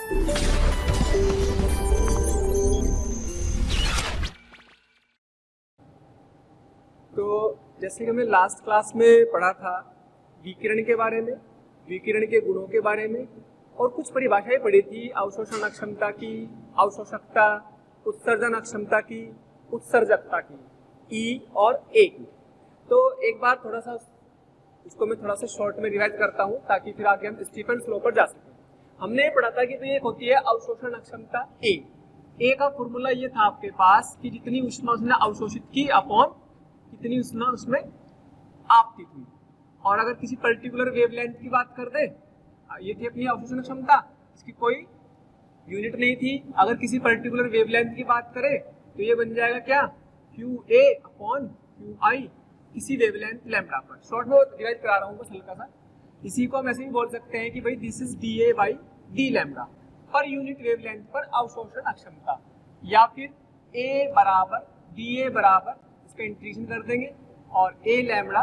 तो जैसे कि हमने लास्ट क्लास में पढ़ा था विकिरण के बारे में, विकिरण के गुणों के बारे में, और कुछ परिभाषाएं पढ़ी थी अवशोषण अक्षमता की, अवशोषकता, उत्सर्जन अक्षमता की, उत्सर्जकता की, ई और ए की। तो एक बार थोड़ा सा इसको मैं थोड़ा सा शॉर्ट में रिवाइज करता हूँ ताकि फिर आगे हम स्टीफेंस लॉ पर जा सकें। हमने पढ़ा था कि तो एक होती है अवशोषण अक्षमता ए का फॉर्मूला ये था आपके पास कि जितनी ऊष्मा उसने अवशोषित की अपॉन कितनी ऊष्मा उसमें आपतित हुई। और अगर किसी पर्टिकुलर वेवलेंथ की बात कर दे, ये थी अपनी अवशोषण क्षमता, इसकी कोई यूनिट नहीं थी। अगर किसी पर्टिकुलर वेवलेंथ की बात करें तो ये बन जाएगा क्या, Q A upon Q I, किसी वेवलेंथ लैम्डा पर। शॉर्ट में डिवाइड करा रहा हूँ बस हल्का सा। इसी को हम ऐसे भी बोल सकते हैं कि भाई this is D A by D lambda per unit wavelength पर अवशोषण अक्षमता, या फिर ए बराबर डी ए बराबर इसका इंटीग्रेशन कर देंगे और ए लैम्डा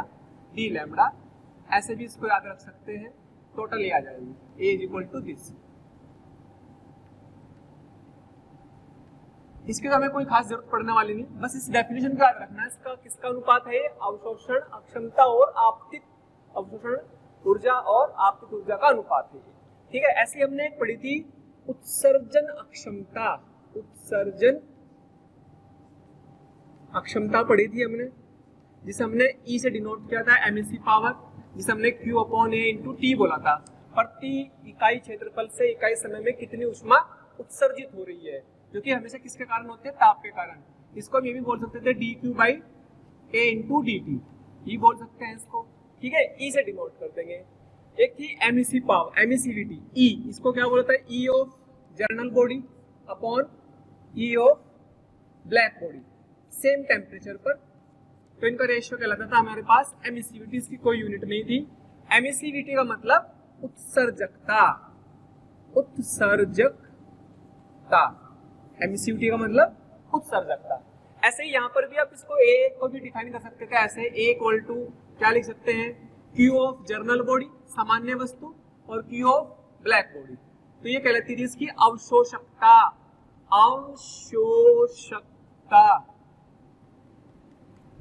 डी लैम्डा, ऐसे भी इसको याद रख सकते हैं। टोटल ये आ जाएगी ए इज इक्वल टू दिस। इसके तो हमें कोई खास जरूरत पड़ने वाली नहीं, बस इस डेफिनेशन को याद रखना है। इसका किसका अनुपात है, अवशोषण अक्षमता और आपतित अवशोषण ऊर्जा और आपतित ऊर्जा का अनुपात है। ठीक है, ऐसी हमने एक पढ़ी थी उत्सर्जन अक्षमता, उत्सर्जन अक्षमता पढ़ी थी हमने, जिसे हमने ई से डिनोट किया था एमएससी पावर, जिसे हमने क्यू अपॉन ए इंटू टी बोला था। प्रति इकाई क्षेत्रफल से इकाई समय में कितनी ऊष्मा उत्सर्जित हो रही है, जो कि हमेशा किसके कारण होते हैं, ताप के कारण। इसको हम ये भी बोल सकते थे D Q by A into D T, ये बोल सकते हैं इसको। ठीक है, ई से डिनोट कर देंगे। एक थी एमईसी पावर, एमईसीवीटी ई, इसको क्या बोलता है, ई of journal body upon E of black body, same temperature पर। तो इनका रेशियो कहलाता था हमारे पास एमिसिविटी, इसकी कोई यूनिट नहीं थी। एमिसिविटी का मतलब उत्सर्जकता, उत्सर्जकता, एमिसिविटी का मतलब उत्सर्जकता। ऐसे ही यहाँ पर भी आप इसको ए को भी डिफाइन कर सकते थे, ऐसे ए इक्वल टू क्या लिख सकते हैं, क्यू ऑफ जर्नल बॉडी सामान्य वस्तु और क्यू ऑफ ब्लैक बॉडी। तो ये कहलाती थी इसकी अवशोषकता, अवशोषकता।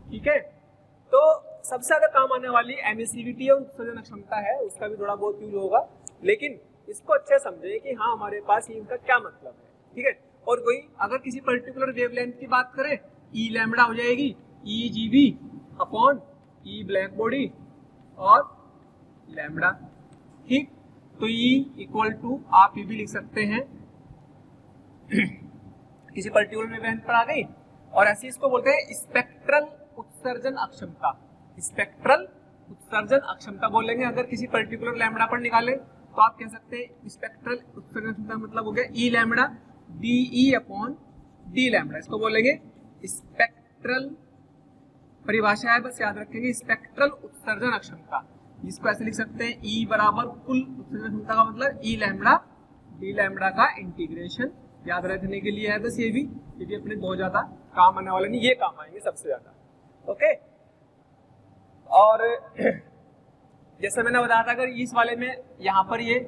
ठीक है, तो सबसे ज्यादा काम आने वाली एमिसिविटी और उत्सर्जन क्षमता है, उसका भी थोड़ा बहुत यूज होगा, लेकिन इसको अच्छे समझे कि हाँ हमारे पास इनका क्या मतलब है। ठीक है, और कोई अगर किसी पर्टिकुलर वेवलेंथ की बात करें, ई लैम्डा हो जाएगी ई जी बी अपॉन ई ब्लैक बॉडी और लैम्डा। ठीक, तो ई इक्वल टू आप ये भी लिख सकते हैं किसी पर्टिकुलर वेवलेंथ पर आ गई। और ऐसे इसको बोलते हैं स्पेक्ट्रल उत्सर्जन अक्षमता, स्पेक्ट्रल उत्सर्जन अक्षमता बोलेंगे। अगर किसी पर्टिकुलर लैम्डा पर निकाले तो आप कह सकते हैं स्पेक्ट्रल उत्सर्जन अक्षमता मतलब हो गया E lambda D E upon D lambda, इसको बोलेंगे स्पेक्ट्रल, परिभाषा है बस याद रखेंगे, स्पेक्ट्रल उत्सर्जन अक्षमता। जिसको ऐसे लिख सकते हैं ई बराबर कुल उत्सर्जन क्षमता का मतलब ई लैम्डा डी लैम्डा का इंटीग्रेशन, याद रखने के लिए है बस। ये भी अपने बहुत ज्यादा काम आने वाले नहीं, ये काम आएंगे सबसे ज्यादा। ओके, और जैसे मैंने बताया था, अगर इस वाले में यहाँ पर ये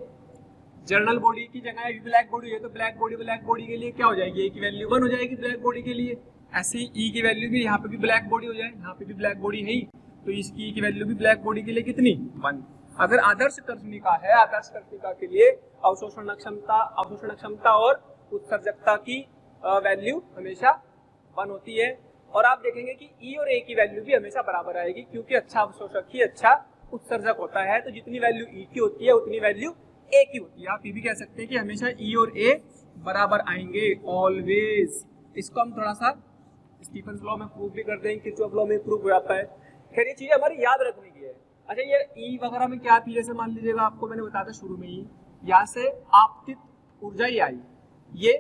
जर्नल बॉडी की जगह ब्लैक बॉडी है तो ब्लैक बॉडी के लिए क्या हो जाएगी, ए की वैल्यू 1 हो जाएगी ब्लैक बॉडी के लिए। ऐसे ही ई की वैल्यू भी यहाँ पे भी ब्लैक बॉडी हो जाए, यहाँ पे भी ब्लैक बॉडी है ही, तो इसकी ई की वैल्यू भी ब्लैक बॉडी के लिए कितनी, 1। अगर आदर्श कर्षणिका है, आदर्श कर्षणिका के लिए अवशोषण क्षमता और उत्सर्जकता की वैल्यू हमेशा 1 होती है। और आप देखेंगे कि ई और ए की वैल्यू भी हमेशा बराबर आएगी, क्योंकि अच्छा अवशोषक ही अच्छा उत्सर्जक होता है। तो जितनी वैल्यू ई की होती है उतनी वैल्यू ए की होती है। आप ये भी कह सकते हैं कि हमेशा ई और ए बराबर आएंगे ऑलवेज। इसको हम थोड़ा सा स्टीफेंस लॉ में प्रूव भी कर देंगे, किरचॉफ लॉ में प्रूव हो जाता है। खैर ये चीजें हमारी याद रखने की है। अच्छा, ये ई वगैरह में क्या थी, जैसे मान लीजिएगा आपको मैंने बताया था शुरू में ही, यहाँ से आपतित ऊर्जा ही आई, ये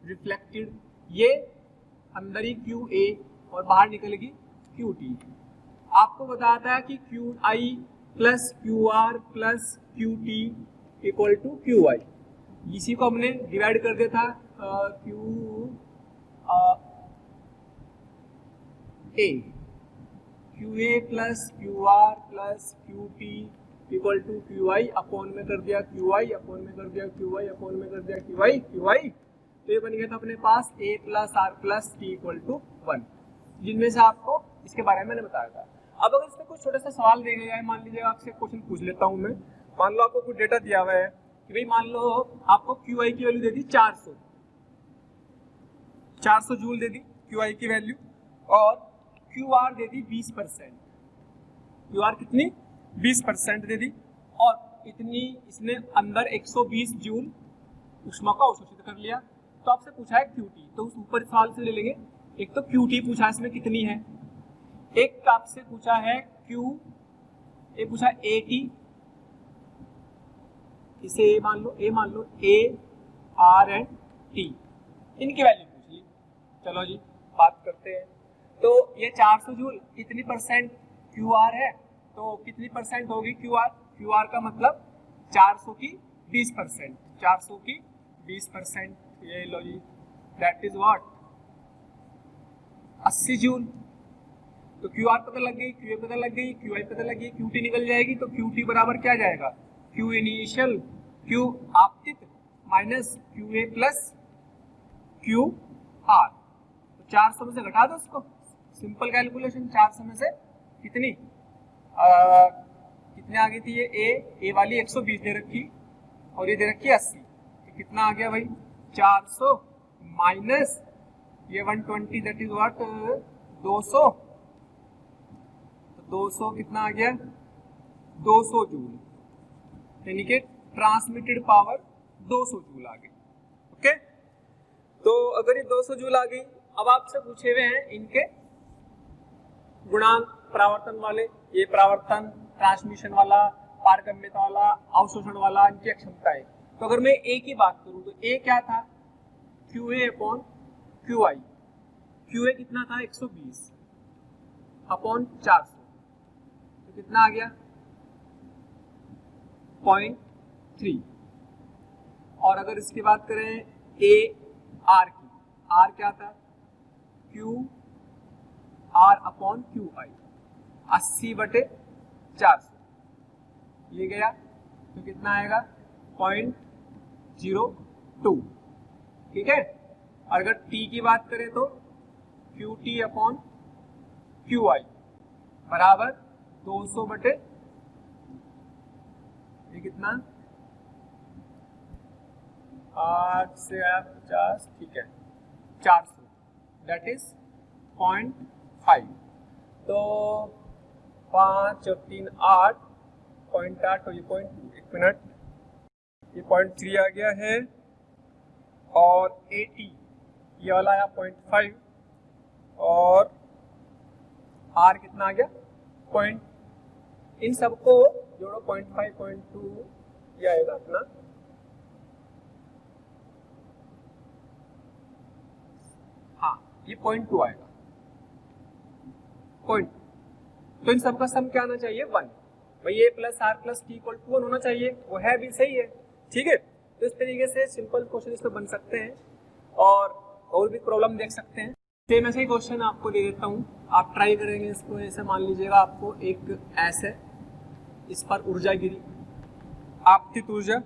रिफ्लेक्टेड, ये अंदर ही क्यू ए और बाहर निकलेगी क्यू टी। आपको बताया था कि Q I plus Q R plus Q T equal to Q I. इसी को हमने डिवाइड कर दिया था Q A plus Q R plus Q T equal to Q I upon में कर दिया क्यू आई अपॉन में कर दिया क्यू आई अपॉन में कर दिया क्यू आई क्यू आई। तो ये बन गया था अपने पास A plus R plus T equal to 1, जिनमें से आपको इसके बारे में मैंने बताया था। अब अगर इसमें कुछ छोटा सा सवाल दे गया है, मान लीजिए आपसे क्वेश्चन पूछ लेता हूँ मैं, मान लो आपको कुछ डेटा दिया हुआ है कि भाई मान लो आपको क्यू आई की वैल्यू दे दी 400 जूल दे दी क्यू आई की वैल्यू, और क्यू आर दे दी 20%, क्यू आर कितनी 20% दे दी, और इतनी इसने अंदर 120 जूल ऊष्मा को अवशोषित कर लिया। तो आपसे पूछा है क्यू टी, तो उस ऊपर सवाल से ले लेंगे। एक तो क्यू टी पूछा है, इसमें कितनी है, एक आपसे पूछा है क्यू, एक पूछा ए टी, इसे ए मान लो ए आर एंड टी, इनकी वैल्यू पूछ ली। चलो जी बात करते हैं। तो ये 400 जूल कितनी परसेंट क्यू आर है, तो कितनी परसेंट होगी क्यू आर, क्यू आर का मतलब 400 की 20%, 400 की 20%, ये लो जी, दैट इज व्हाट 80 जूल। तो क्यू आर पता लग गई, क्यू ए पता लग गई, क्यू आई पता लग गई, क्यू टी निकल जाएगी। तो क्यू टी बराबर क्या जाएगा, क्यू इनिशियल, क्यू आपतित minus Q A plus Q are. तो 400 में से घटा दो उसको, सिंपल कैलकुलेशन, 400 में से कितनी कितने आ गई थी, ये ए वाली 120 दे रखी और ये दे रखी 80, तो कितना आ गया भाई 400 माइनस ये 120, दैट इज व्हाट 200, तो 200 कितना आ गया 200 जूल, यानी कि ट्रांसमिटेड पावर 200 जूल आ गई। ओके, तो अगर ये 200 जूल आ गई, अब आपसे पूछे हुए हैं इनके गुणांक, परावर्तन वाले, ये परावर्तन, ट्रांसमिशन वाला, पारगम्यता वाला, अवशोषण वाला, इनकी अक्षमताएं। तो अगर मैं ए की बात करूं तो ए क्या था, Q A upon Q I, Q A कितना था 120 अपॉन 400, तो कितना आ गया 0.3। और अगर इसकी बात करें ए आर की, आर क्या था Q R upon Q I, 80/400, ये गया तो कितना आएगा 0.02, ठीक है। और अगर टी की बात करें तो Q T upon Q I बराबर 200 बटे ये कितना 8 से आया 50, ठीक है 400, दैट इज 0.5। तो 5 और 3 8, 0.8 और ये 0.2, एक मिनट, ये 0.3 आ गया है, और 80 ये वाला आया 0.5, और आर कितना आ गया पॉइंट, इन सबको जोड़ो 0.5 0.2 ये आएगा अपना हाँ ये 0.2 आएगा पॉइंट। तो इन सबका सम क्या आना चाहिए 1, भाई A plus R plus T equal to 1 होना चाहिए, वो है भी सही है, ठीक है। तो इस तरीके से सिंपल क्वेश्चन इसमें बन सकते हैं, और भी प्रॉब्लम देख सकते हैं। सेम ऐसा ही क्वेश्चन आपको दे देता हूँ, आप ट्राई करेंगे इसको। ऐसे मान लीजिएगा आपको एक ऐसे इस पर ऊर्जा गिरी, आपतित ऊर्जा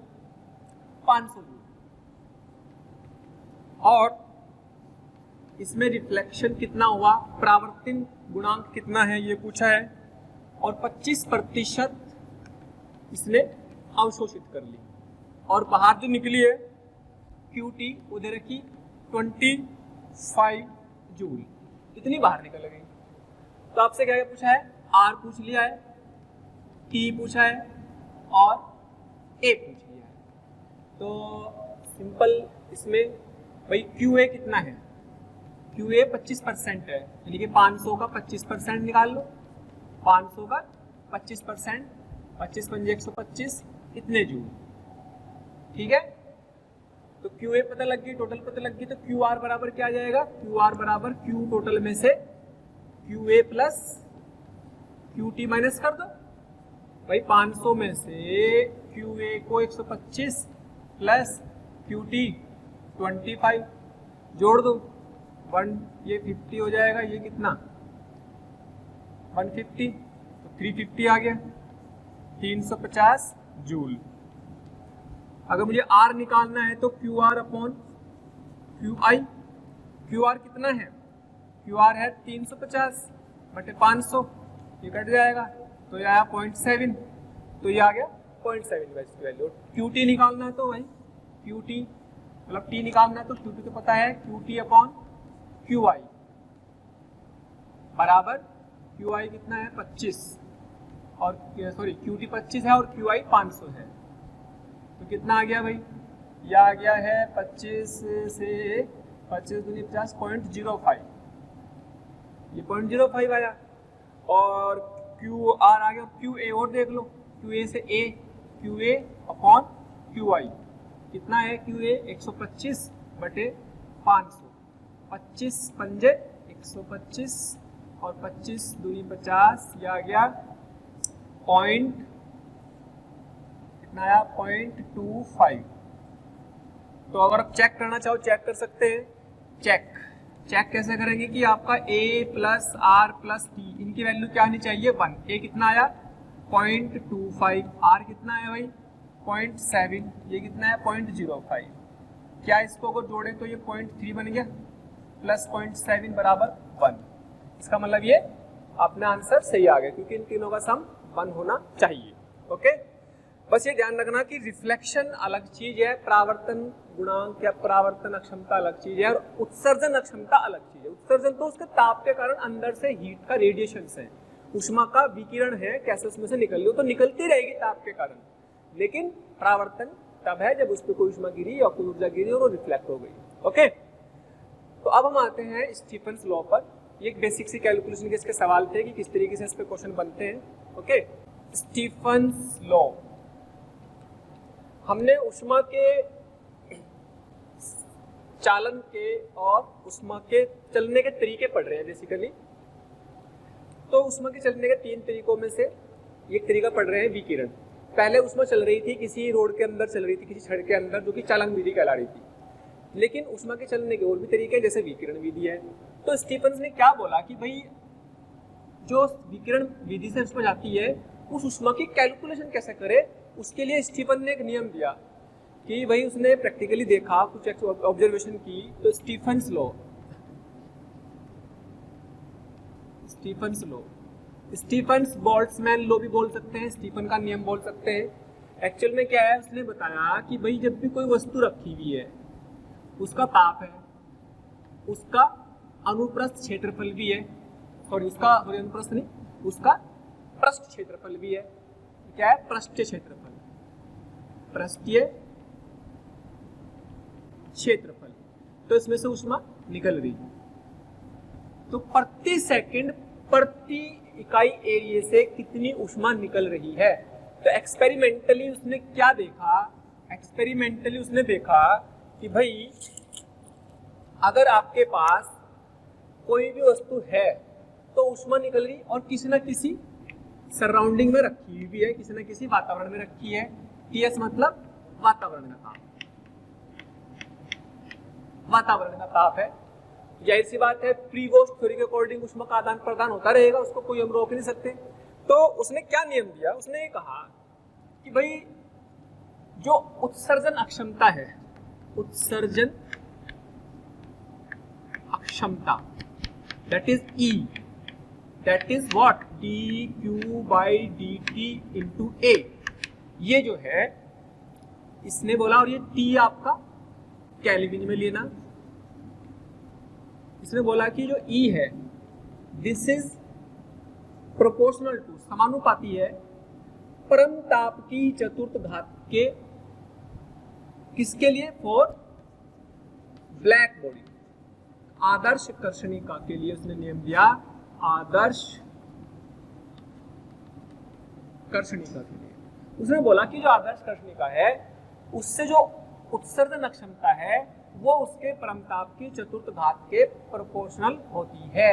500 जूल, और इसमें रिफ्लेक्शन कितना हुआ, परावर्तन गुणांक कितना है ये पूछा है, और 25% इसने अवशोषित कर ली, और बाहर जो निकली है क्यू टी उधर की 25 जूल, इतनी बाहर निकल गई। तो आपसे क्या पूछा है, आर पूछ लिया है, टी पूछा है, और ए पूछ लिया है। तो सिंपल इसमें भाई क्यू ए कितना है, क्यू ए 25% है, यानी कि 500 का 25% निकाल लो, 500 का 25%, 25 पंजे 125, इतने जूल, ठीक है। तो क्यू ए पता लग गई, टोटल पता लग गई, तो क्यू आर बराबर क्या आ जाएगा, क्यू आर बराबर क्यू टोटल में से Q A plus Q T minus कर दो, भाई 500 में से क्यू ए को 125 प्लस क्यू टी 25 जोड़ दो, 1 ये 50 हो जाएगा, ये कितना 150, तो 350 आ गया, 350 जूल। अगर मुझे R निकालना है तो QR अपॉन QI, QR कितना है, QR है 350 बटे 500, ये कट जाएगा तो ये आया 0.7, तो ये आ गया 0.7 इसकी वैल्यू। QT निकालना है तो भाई QT मतलब T निकालना है तो QT तो पता है, QT अपॉन QI बराबर QI कितना है 25 और सॉरी QT 25 है और QI 500 है, तो कितना आ गया भाई, यह आ गया है 25 से 25 दूनी 50 0.05, ये 0.05 आया। और QR आ गया, QA और देख लो, QA से A, QA अपॉन QI कितना है, QA 125 बटे 500, 25 पंजे 125 और 25 दूनी 50, यह आ गया कितना आया 0.25। तो अगर आप चेक करना चाहो चेक कर सकते हैं। चेक कैसे करेंगे कि आपका A plus R plus T इनकी वैल्यू क्या आनी चाहिए 1। A कितना आया 0.25, R कितना है भाई 0.7, ये कितना है 0.05, क्या इसको अगर जोड़े तो ये 0.3 बन गया प्लस 0.7 बराबर 1। इसका मतलब ये अपना आंसर सही आ गया क्योंकि इन तीनों का सम 1 होना चाहिए। ओके, बस ये ध्यान रखना कि रिफ्लेक्शन अलग चीज है, परावर्तन गुणांक या परावर्तन अक्षमता अलग चीज है और उत्सर्जन अक्षमता अलग चीज है। उत्सर्जन तो उसके ताप के कारण अंदर से हीट का रेडिएशन है, उष्मा का विकिरण है, कैसे उसमें से निकल रही हो तो निकलती रहेगी ताप के कारण, लेकिन परावर्तन तब है जब उस पर कोई उष्मा गिरी या कोई ऊर्जा गिरी और वो रिफ्लेक्ट हो गई। ओके, तो अब हम आते हैं स्टीफन्स लॉ पर। ये एक बेसिक सी कैलकुलेशन के इसके सवाल थे कि किस तरीके से इस पे क्वेश्चन बनते हैं। ओके, स्टीफन्स लॉ, हमने उष्मा के चालन के और उष्मा के चलने के तरीके पढ़ रहे हैं बेसिकली। तो उष्मा के चलने के 3 तरीकों में से एक तरीका पढ़ रहे हैं विकिरण। पहले उष्मा चल रही थी किसी रोड के अंदर, चल रही थी किसी छड़ के अंदर, जो कि चालन विधि कहला रही थी, लेकिन उष्मा के चलने के और भी तरीके हैं जैसे विकिरण विधि है। तो स्टीफन्स ने क्या बोला कि भाई जो विकिरण विधि से उष्मा जाती है उस उष्मा की कैलकुलेशन कैसे करे, उसके लिए स्टीफन ने एक नियम दिया कि भाई उसने प्रैक्टिकली देखा, कुछ ऑब्जर्वेशन की, तो Stefan's law, Stefan's Boltzmann law भी बोल सकते हैं, स्टीफन का नियम बोल सकते हैं। एक्चुअल में क्या है, उसने बताया कि भाई जब भी कोई वस्तु रखी हुई है उसका ताप है, उसका अनुप्रस्थ क्षेत्रफल भी है, अनुप्रस्थ नहीं, उसका पृष्ठ क्षेत्रफल भी है। क्या है, पृष्ठीय क्षेत्रफल, पृष्ठीय क्षेत्रफल। तो इसमें से उष्मा निकल रही है, तो प्रति सेकंड प्रति इकाई एरिया से कितनी उष्मा निकल रही है। तो एक्सपेरिमेंटली उसने क्या देखा, एक्सपेरिमेंटली उसने देखा कि भाई अगर आपके पास कोई भी वस्तु है तो उष्मा निकल रही और किसी न किसी सराउंडिंग में रखी हुई है, किसी न किसी वातावरण में रखी है। टीएस मतलब वातावरण का ताप, वातावरण का ताप है। जाहिर सी बात है प्रीवोस्ट थ्योरी के अकॉर्डिंग उष्मा का आदान प्रदान होता रहेगा, उसको कोई हम रोक नहीं सकते। तो उसने क्या नियम दिया, उसने ये कहा कि भाई जो उत्सर्जन अक्षमता है, उत्सर्जन अक्षमता, that is E, that is what, dQ/dt into A, ये जो है इसने बोला, और ये T आपका केल्विन में लेना। इसने बोला कि जो E है दिस इज प्रोपोर्शनल टू, समानुपाती है परम ताप की चतुर्थ घात के, किसके लिए, फॉर ब्लैक बॉडी, आदर्श कर्षणिका के लिए उसने नियम दिया, आदर्श कर्षणिका के लिए। उसने बोला कि जो आदर्श कर्षणिका है उससे जो उत्सर्जन अक्षमता है वो उसके परमताप की चतुर्थ घात के प्रोपोर्शनल होती है।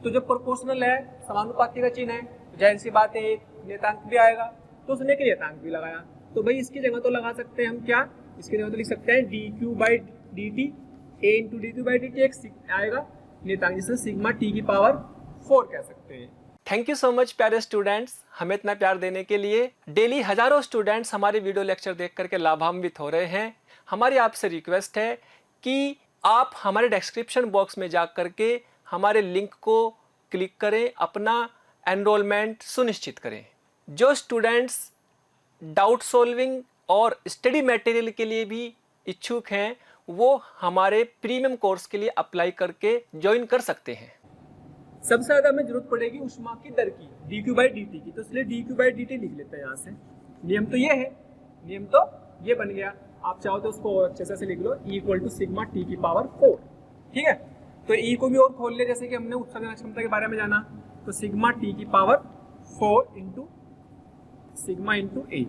तो जब प्रोपोर्शनल है, समानुपाती का चिन्ह है, तो जाहिर सी बात है एक नियतांक भी आएगा, तो उसने एक नियतांक भी लगाया। तो भाई इसकी जगह तो लगा सकते हैं हम क्या, इसकी जगह तो लिख सकते हैं dQ/dt, A इंटू dQ/dt एक आएगा नियतांक, जिसे सिग्मा T की पावर 4 कह सकते हैं। थैंक यू सो मच प्यारे स्टूडेंट्स, हमें इतना प्यार देने के लिए। डेली हजारों स्टूडेंट्स हमारे वीडियो लेक्चर देख करके लाभान्वित हो रहे हैं। हमारी आपसे रिक्वेस्ट है कि आप हमारे डिस्क्रिप्शन बॉक्स में जा करके हमारे लिंक को क्लिक करें, अपना एनरोलमेंट सुनिश्चित करें। जो स्टूडेंट्स डाउट सॉल्विंग और स्टडी मटेरियल के लिए भी इच्छुक हैं, वो हमारे प्रीमियम कोर्स के लिए अप्लाई करके ज्वाइन कर सकते हैं। सबसे ज्यादा हमें जरूरत पड़ेगी उष्मा की दर की, dq/dt की, तो इसलिए dq/dt लिख लेते हैं यहाँ से। नियम तो ये है, नियम तो ये बन गया। आप चाहो तो उसको और अच्छे से लिख लो, E = सिग्मा T⁴। ठीक है, तो E को भी और खोल ले, जैसे कि हमने उत्सर्जन क्षमता के बारे में जाना, तो sigma T⁴ into sigma into A,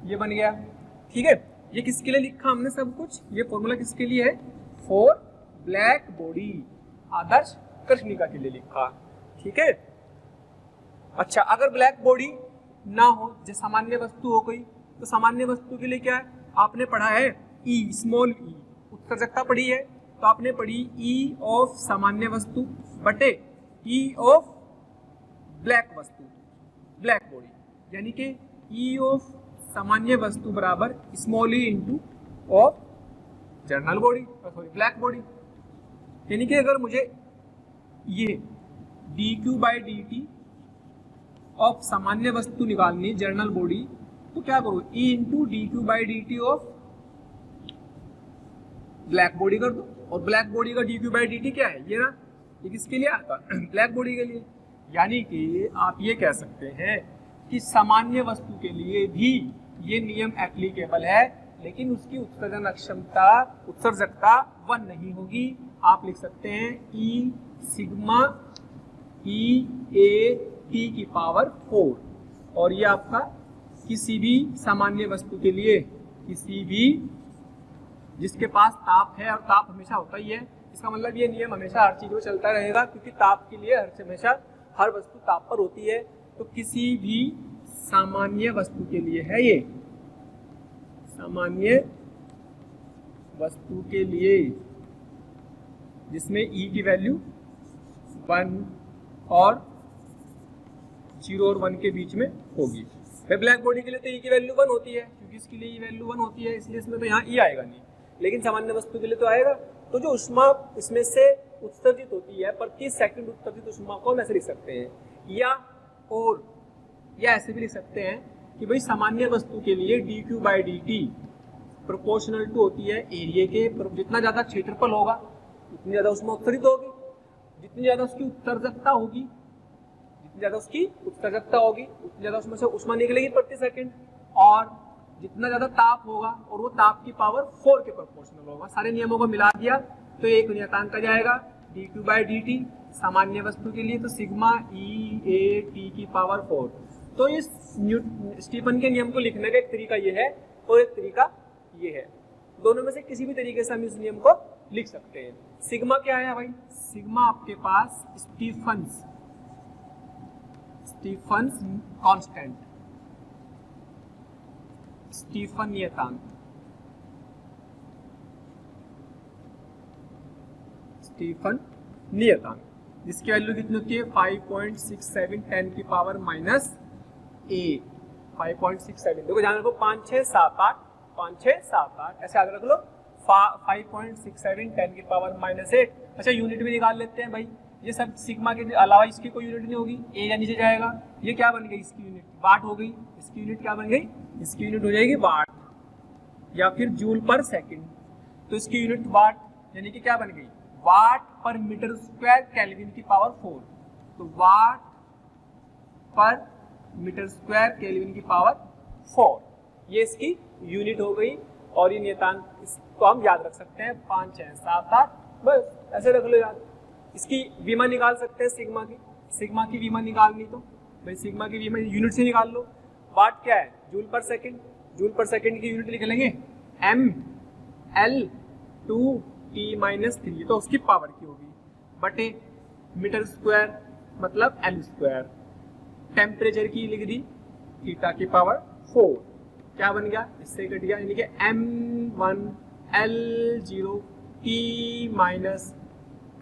ये बन गया। ठीक है, ये किसके लिए लिखा हमने सब कुछ, ये फॉर्मूला किसके लिए है, फॉर ब्लैक बॉडी, आदर्श कृष्णिका के लिए लिखा। ठीक है, अच्छा अगर ब्लैक बॉडी ना हो, जो सामान्य वस्तु हो गई, तो सामान्य वस्तु के लिए क्या है, आपने पढ़ा है E, स्मॉल e, उत्सर्जकता पढ़ी है, तो आपने पढ़ी E ऑफ सामान्य वस्तु बटे E ऑफ ब्लैक वस्तु, ब्लैक बॉडी, यानी कि E ऑफ सामान्य वस्तु बराबर small e into of journal body, sorry black body. यानी कि अगर मुझे ये dq/dt ऑफ सामान्य वस्तु निकालनी, जर्नल बॉडी, तो क्या करो, E into dq/dt of black body कर दो, और ब्लैक बॉडी का dq/dt क्या है, ये ना, ये किसके लिए आता है, ब्लैक बॉडी के लिए। यानी कि आप ये कह सकते हैं कि सामान्य वस्तु के लिए भी ये नियम एप्लीकेबल है, लेकिन उसकी उत्सर्जन अक्षमता, उत्सर्जकता 1 नहीं होगी। आप लिख सकते हैं E सिग्मा E⁴, और ये आपका किसी भी सामान्य वस्तु के लिए, किसी भी जिसके पास ताप है, और ताप हमेशा होता ही है, इसका मतलब ये नियम हमेशा हर चीज में चलता रहेगा, क्योंकि ताप के लिए हमेशा हर वस्तु ताप पर होती है। तो किसी भी सामान्य वस्तु के लिए है ये, सामान्य वस्तु के लिए जिसमें E की वैल्यू 1 और 0 और 1 के बीच में होगी। फिर ब्लैक बॉडी के लिए तो E की वैल्यू 1 होती है, क्योंकि इसके लिए E वैल्यू 1 होती है, इसलिए इसमें तो यहाँ E आएगा नहीं, लेकिन सामान्य वस्तु के लिए तो आएगा। तो जो उष्मा इसमें से उत्सर्जित होती है, प्रति सेकंड उत्सर्जित उष्मा को हम ऐसे लिख सकते हैं, या ऐसे भी लिख सकते हैं कि भाई सामान्य वस्तु के लिए dq/dt प्रोपोर्शनल टू होती है एरिया के, जितना ज्यादा क्षेत्रफल होगा उतनी ज्यादा उष्मा उत्सर्जित होगी, जितनी ज्यादा उसकी उत्सर्जकता होगी, जितनी ज्यादा उसकी उत्सर्जकता होगी उतनी ज्यादा उसमें से उष्मा निकलेगी प्रति सेकंड, और जितना ज्यादा ताप होगा और वो ताप की पावर 4 के प्रोपोर्शनल होगा। सारे नियमों को मिला दिया तो एक नियतांक आ जाएगा dq/dt सामान्य वस्तु के लिए, तो सिग्मा E⁴। तो इस स्टीफन के नियम को लिखने का एक तरीका ये है और एक तरीका ये है, दोनों में से किसी भी तरीके से हम इस नियम को लिख सकते हैं। सिग्मा क्या है भाई, सिग्मा आपके पास स्टीफन्स कांस्टेंट, स्टीफन नियतांक, स्टीफन नियतांक, जिसकी वैल्यू कितनी होती है 5.67 10⁻⁻⁸ 5.67। देखो ध्यान रखो 5 6 7 8 5 6 7 8 ऐसे याद रख लो, 5.67 10⁻⁸। अच्छा यूनिट भी निकाल लेते हैं भाई, ये सब सिग्मा के अलावा इसकी कोई यूनिट नहीं होगी, ए या नीचे जाएगा। ये क्या बन गई, इसकी यूनिट वाट हो गई, इसकी यूनिट क्या बन गई, इसकी यूनिट हो जाएगी वाट या फिर जूल पर सेकंड। तो इसकी यूनिट वाट यानी कि क्या बन गई, वाट पर मीटर स्क्वायर केल्विन की पावर 4। तो वाट पर मीटर स्क्वायर केल्विन की पावर 4, ये इसकी यूनिट हो गई। और ये नियतांक इसको हम याद रख सकते हैं 5 6 7 8, बस ऐसे रख लो याद। इसकी विमा निकाल सकते हैं सिग्मा की विमा निकालनी तो भाई सिग्मा की विमा यूनिट से निकाल लो। वाट क्या है, जूल पर सेकंड, जूल पर सेकंड की यूनिट लिख लेंगे mL/2T-3, तो उसकी पावर की होगी, बटे मीटर स्क्वायर मतलब L स्क्वायर। टेम्परेचर की लिख दी थीटा की पावर 4, क्या बन गया, इससे कट गया, यानी कि m1L0T-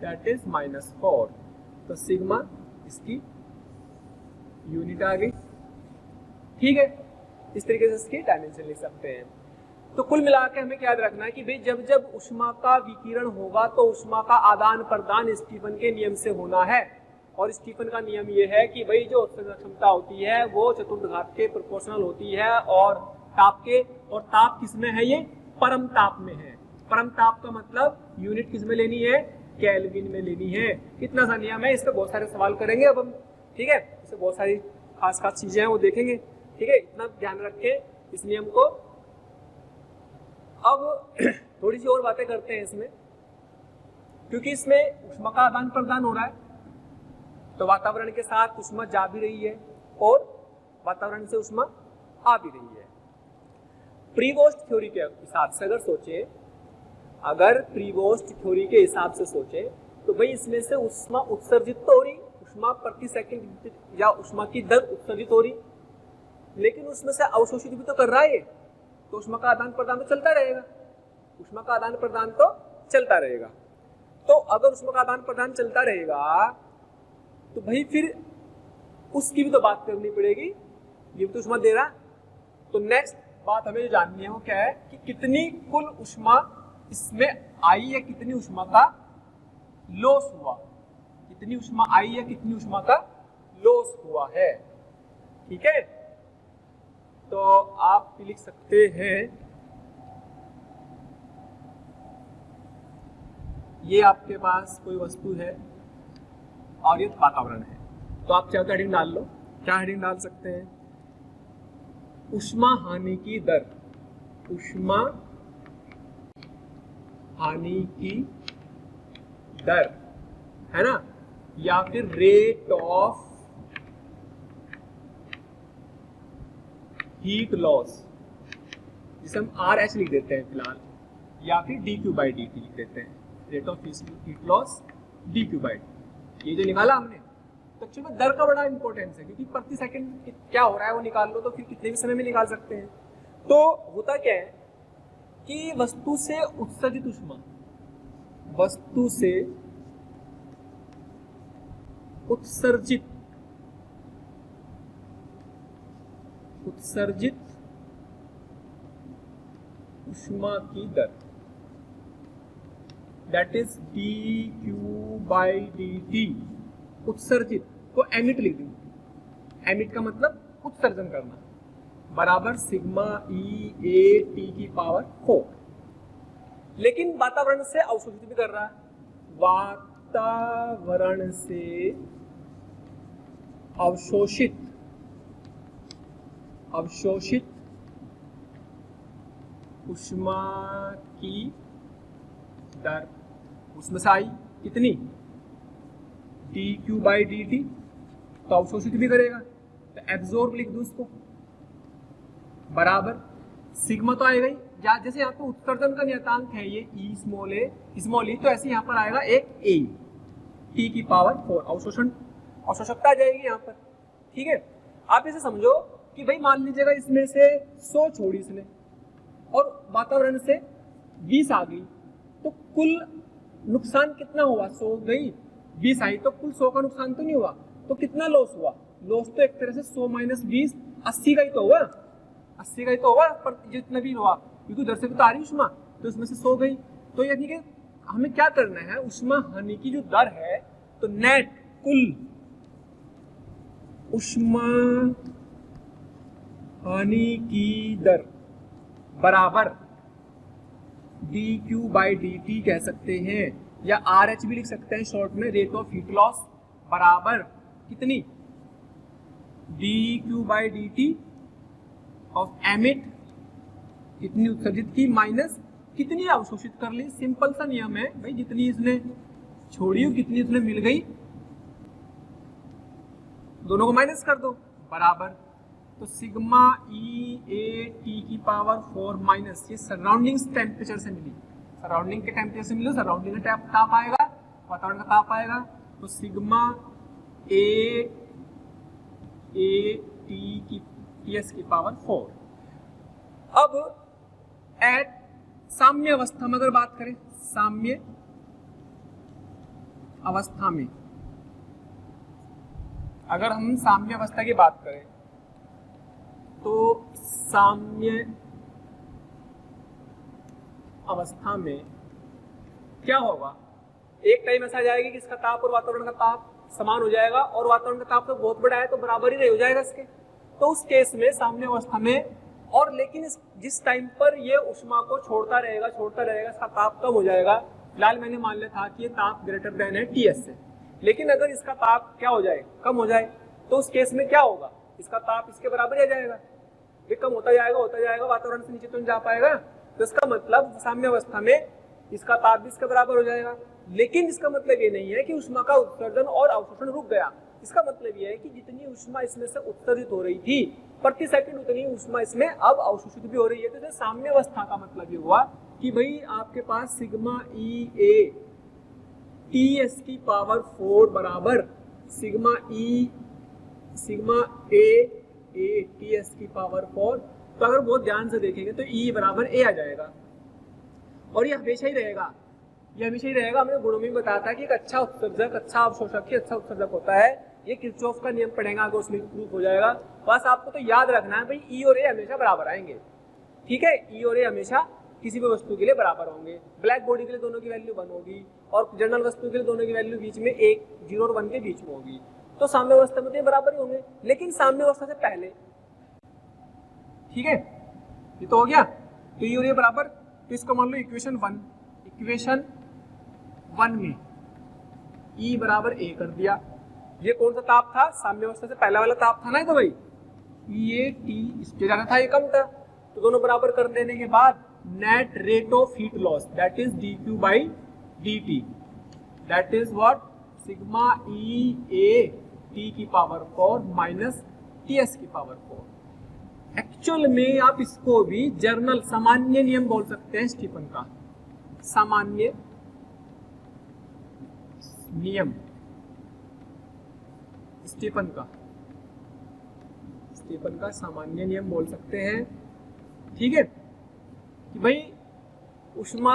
(-4), तो सिग्मा इसकी यूनिट आ गई। ठीक है, इस तरीके से इसकी डायमेंशन लिख सकते हैं। तो कुल मिला के हमें क्या याद रखना है कि भाई जब जब ऊष्मा का विकिरण होगा तो ऊष्मा का आदान प्रदान स्टीफन के नियम से होना है। और स्टीफन का नियम ये है कि भाई जो उत्सर्जन क्षमता होती है वो चतुर्थ घात के प्रोपोर्शनल होती है और ताप के, और ताप किसमें है, ये परम ताप में है। परम ताप का मतलब यूनिट किसमें लेनी है, केल्विन में लेनी है। कितना सा नियम है, इस पे बहुत सारे सवाल करेंगे अब हम। ठीक है, इससे बहुत सारी खास खास चीजें हैं वो देखेंगे। ठीक है, इतना ध्यान रखें इस नियम को। अब थोड़ी सी और बातें करते हैं इसमें, क्योंकि इसमें ऊष्मा का आदान प्रदान हो रहा है तो वातावरण के साथ ऊष्मा जा भी रही है और वातावरण से ऊष्मा आ भी रही है। प्रीवोस्ट थ्योरी के हिसाब से अगर सोचे, अगर प्रीवोस्ट थ्योरी के हिसाब से सोचे तो भाई इसमें से ऊष्मा उत्सर्जित तो हो रही, ऊष्मा प्रति सेकंड या ऊष्मा की दर उत्सर्जित हो रही, लेकिन उसमें से अवशोषित भी तो कर रहा है, तो ऊष्मा का आदान प्रदान तो चलता रहेगा। ऊष्मा का आदान प्रदान तो चलता रहेगा। तो अगर ऊष्मा का आदान प्रदान चलता रहेगा तो भाई फिर उसकी भी तो बात करनी पड़ेगी, ये भी तो ऊष्मा दे रहा। तो नेक्स्ट बात हमें जो जाननी है वो क्या है कि कितनी कुल ऊष्मा इसमें आई या कितनी ऊष्मा का लॉस हुआ, कितनी ऊष्मा आई या कितनी ऊष्मा का लॉस हुआ है। ठीक है, तो आप लिख सकते हैं, ये आपके पास कोई वस्तु है और ये वातावरण है, तो आप चाहे तो हेडिंग डाल लो। क्या हेडिंग डाल सकते हैं, ऊष्मा हानि की दर, ऊष्मा हानि की दर, है ना, या फिर रेट ऑफ हीट लॉस, जिसे हम RH लिख देते हैं फिलहाल, या फिर dQ/dt लिख देते हैं, rate of heat loss dQ/dt। ये जो निकाला हमने, तो एक्चुअली में दर का बड़ा इंपॉर्टेंस है, क्योंकि प्रति सेकंड क्या हो रहा है वो निकाल लो तो फिर कितने भी समय में निकाल सकते हैं। तो होता क्या है कि वस्तु से उत्सर्जित ऊष्मा, वस्तु से उत्सर्जित ऊष्मा की दर, दैट इज dQ/dt। उत्सर्जित को एमिट लिख दूंगी, एमिट का मतलब उत्सर्जन करना, बराबर सिग्मा E/A/T⁴। लेकिन वातावरण से अवशोषित भी कर रहा है, वातावरण से अवशोषित ऊष्मा की दर, उसमें से आई कितनी, dQ/dt, तो अवशोषित भी करेगा तो एब्जॉर्ब लिख दूं इसको, बराबर सिग्मा तो आएगा ही, जैसे यहाँ पे उत्सर्जन का नियतांक है ये E स्मॉल e, तो ऐसे यहाँ पर आएगा एक A T⁴ अवशोषकता आ जाएगी यहाँ पर। ठीक है, आप इसे समझो कि भाई मान लीजिएगा इसमें से 100 छोड़ी इसने और वातावरण से 20 आ गई, तो कुल नुकसान कितना हुआ, 100 गई 20 आई, तो कुल 100 का नुकसान तो नहीं हुआ, तो कितना लॉस हुआ, लॉस तो एक तरह से 100 - 20 80 का ही तो हुआ, 80 का ही तो हुआ, पर जितना भी हुआ क्योंकि उधर से भी तो आ रही ऊष्मा, तो इसमें से 100 गई। तो यानी कि हमें क्या करना है, ऊष्मा हानि की जो दर है, तो नेट कुल ऊष्मा हानि की दर बराबर dQ/dt कह सकते हैं, या RH भी लिख सकते हैं शॉर्ट में, रेट ऑफ हीट लॉस बराबर कितनी, dQ/dt ऑफ एमिट, कितनी उत्सर्जित की माइनस कितनी अवशोषित कर ली। सिंपल सा नियम है भाई, जितनी इसने छोड़ी कितनी इसने मिल गई, दोनों को माइनस कर दो, बराबर, तो सिग्मा E/A/T⁴ माइनस, ये सराउंडिंग टेम्परेचर से मिली, सराउंडिंग के टेम्परेचर से मिली, सराउंडिंग का ताप आएगा, वातावरण का ताप आएगा, तो सिग्मा A/T⁴। अब एट साम्य अवस्था में अगर बात करें, साम्य अवस्था में अगर हम साम्य अवस्था की बात करें तो साम्य अवस्था में क्या होगा, एक टाइम ऐसा जाएगा कि इसका ताप और वातावरण का ताप समान हो जाएगा और वातावरण का ताप तो बहुत बड़ा है तो बराबर ही हो जाएगा इसके। तो उस केस में साम्य अवस्था में, और लेकिन जिस टाइम पर ये उष्मा को छोड़ता रहेगा इसका ताप कम हो जाएगा। फिलहाल मैंने मान लिया था कि ये ताप ग्रेटर देन है टीएस से, लेकिन अगर इसका ताप क्या हो जाए, कम हो जाए, तो उस केस में क्या होगा, इसका ताप इसके बराबर आ जाएगा। ये कम होता जाएगा, वातावरण से नीचे तो नहीं जा पाएगा। तो इसका मतलब साम्य अवस्था में इसका ताप भी इसके बराबर हो जाएगा। लेकिन इसका मतलब ये नहीं है कि उष्मा का उत्सर्जन और अवशोषण रुक गया। इसका मतलब ये है कि जितनी उष्मा इसमें से उत्सर्जित हो रही थी प्रति सेकंड, उतनी उष्मा इसमें अब अवशोषित भी हो रही है। तो साम्य अवस्था का मतलब ये हुआ कि भाई आपके पास sigma E A T S की पावर 4 बराबर सिग्मा ए टी एस की पावर 4। तो अगर बहुत ध्यान से देखेंगे तो ई बराबर ए आ जाएगा, और ये हमेशा ही रहेगा। हमने गुणों में बताया था कि एक अच्छा उत्सर्जक, अच्छा अवशोषक ही अच्छा उत्सर्जक होता है। ये किरचॉफ का नियम पढ़ेगा आगे, उसमें प्रूफ हो जाएगा। बस आपको तो याद रखना है भाई, ई और ए हमेशा बराबर आएंगे, ठीक है। ई और ए हमेशा किसी भी वस्तु के लिए बराबर होंगे। ब्लैक बॉडी के लिए दोनों की वैल्यू 1 होगी, और जनरल वस्तु के लिए दोनों की वैल्यू बीच में 1, 0 और 1 के बीच में होगी। तो साम्य अवस्था में तो ये बराबर ही होंगे, लेकिन साम्य अवस्था से पहले, ठीक है, ये तो हो गया। तो ई और ए बराबर, तो इसको मान लो इक्वेशन 1 में ई बराबर ए कर दिया। ये कौन सा ताप था, साम्य अवस्था से पहला वाला ताप था ना, तो भाई ये टी इसके ज्यादा था, ये कम था। तो दोनों बराबर कर देने के बाद net rate of heat loss that is dq by dt, that is what, sigma E A T की पावर 4 माइनस टी एस की पावर 4। एक्चुअल में आप इसको भी जर्नल सामान्य नियम बोल सकते हैं, स्टीफन का सामान्य नियम, स्टीफन का सामान्य नियम बोल सकते हैं, ठीक है। कि भाई उष्मा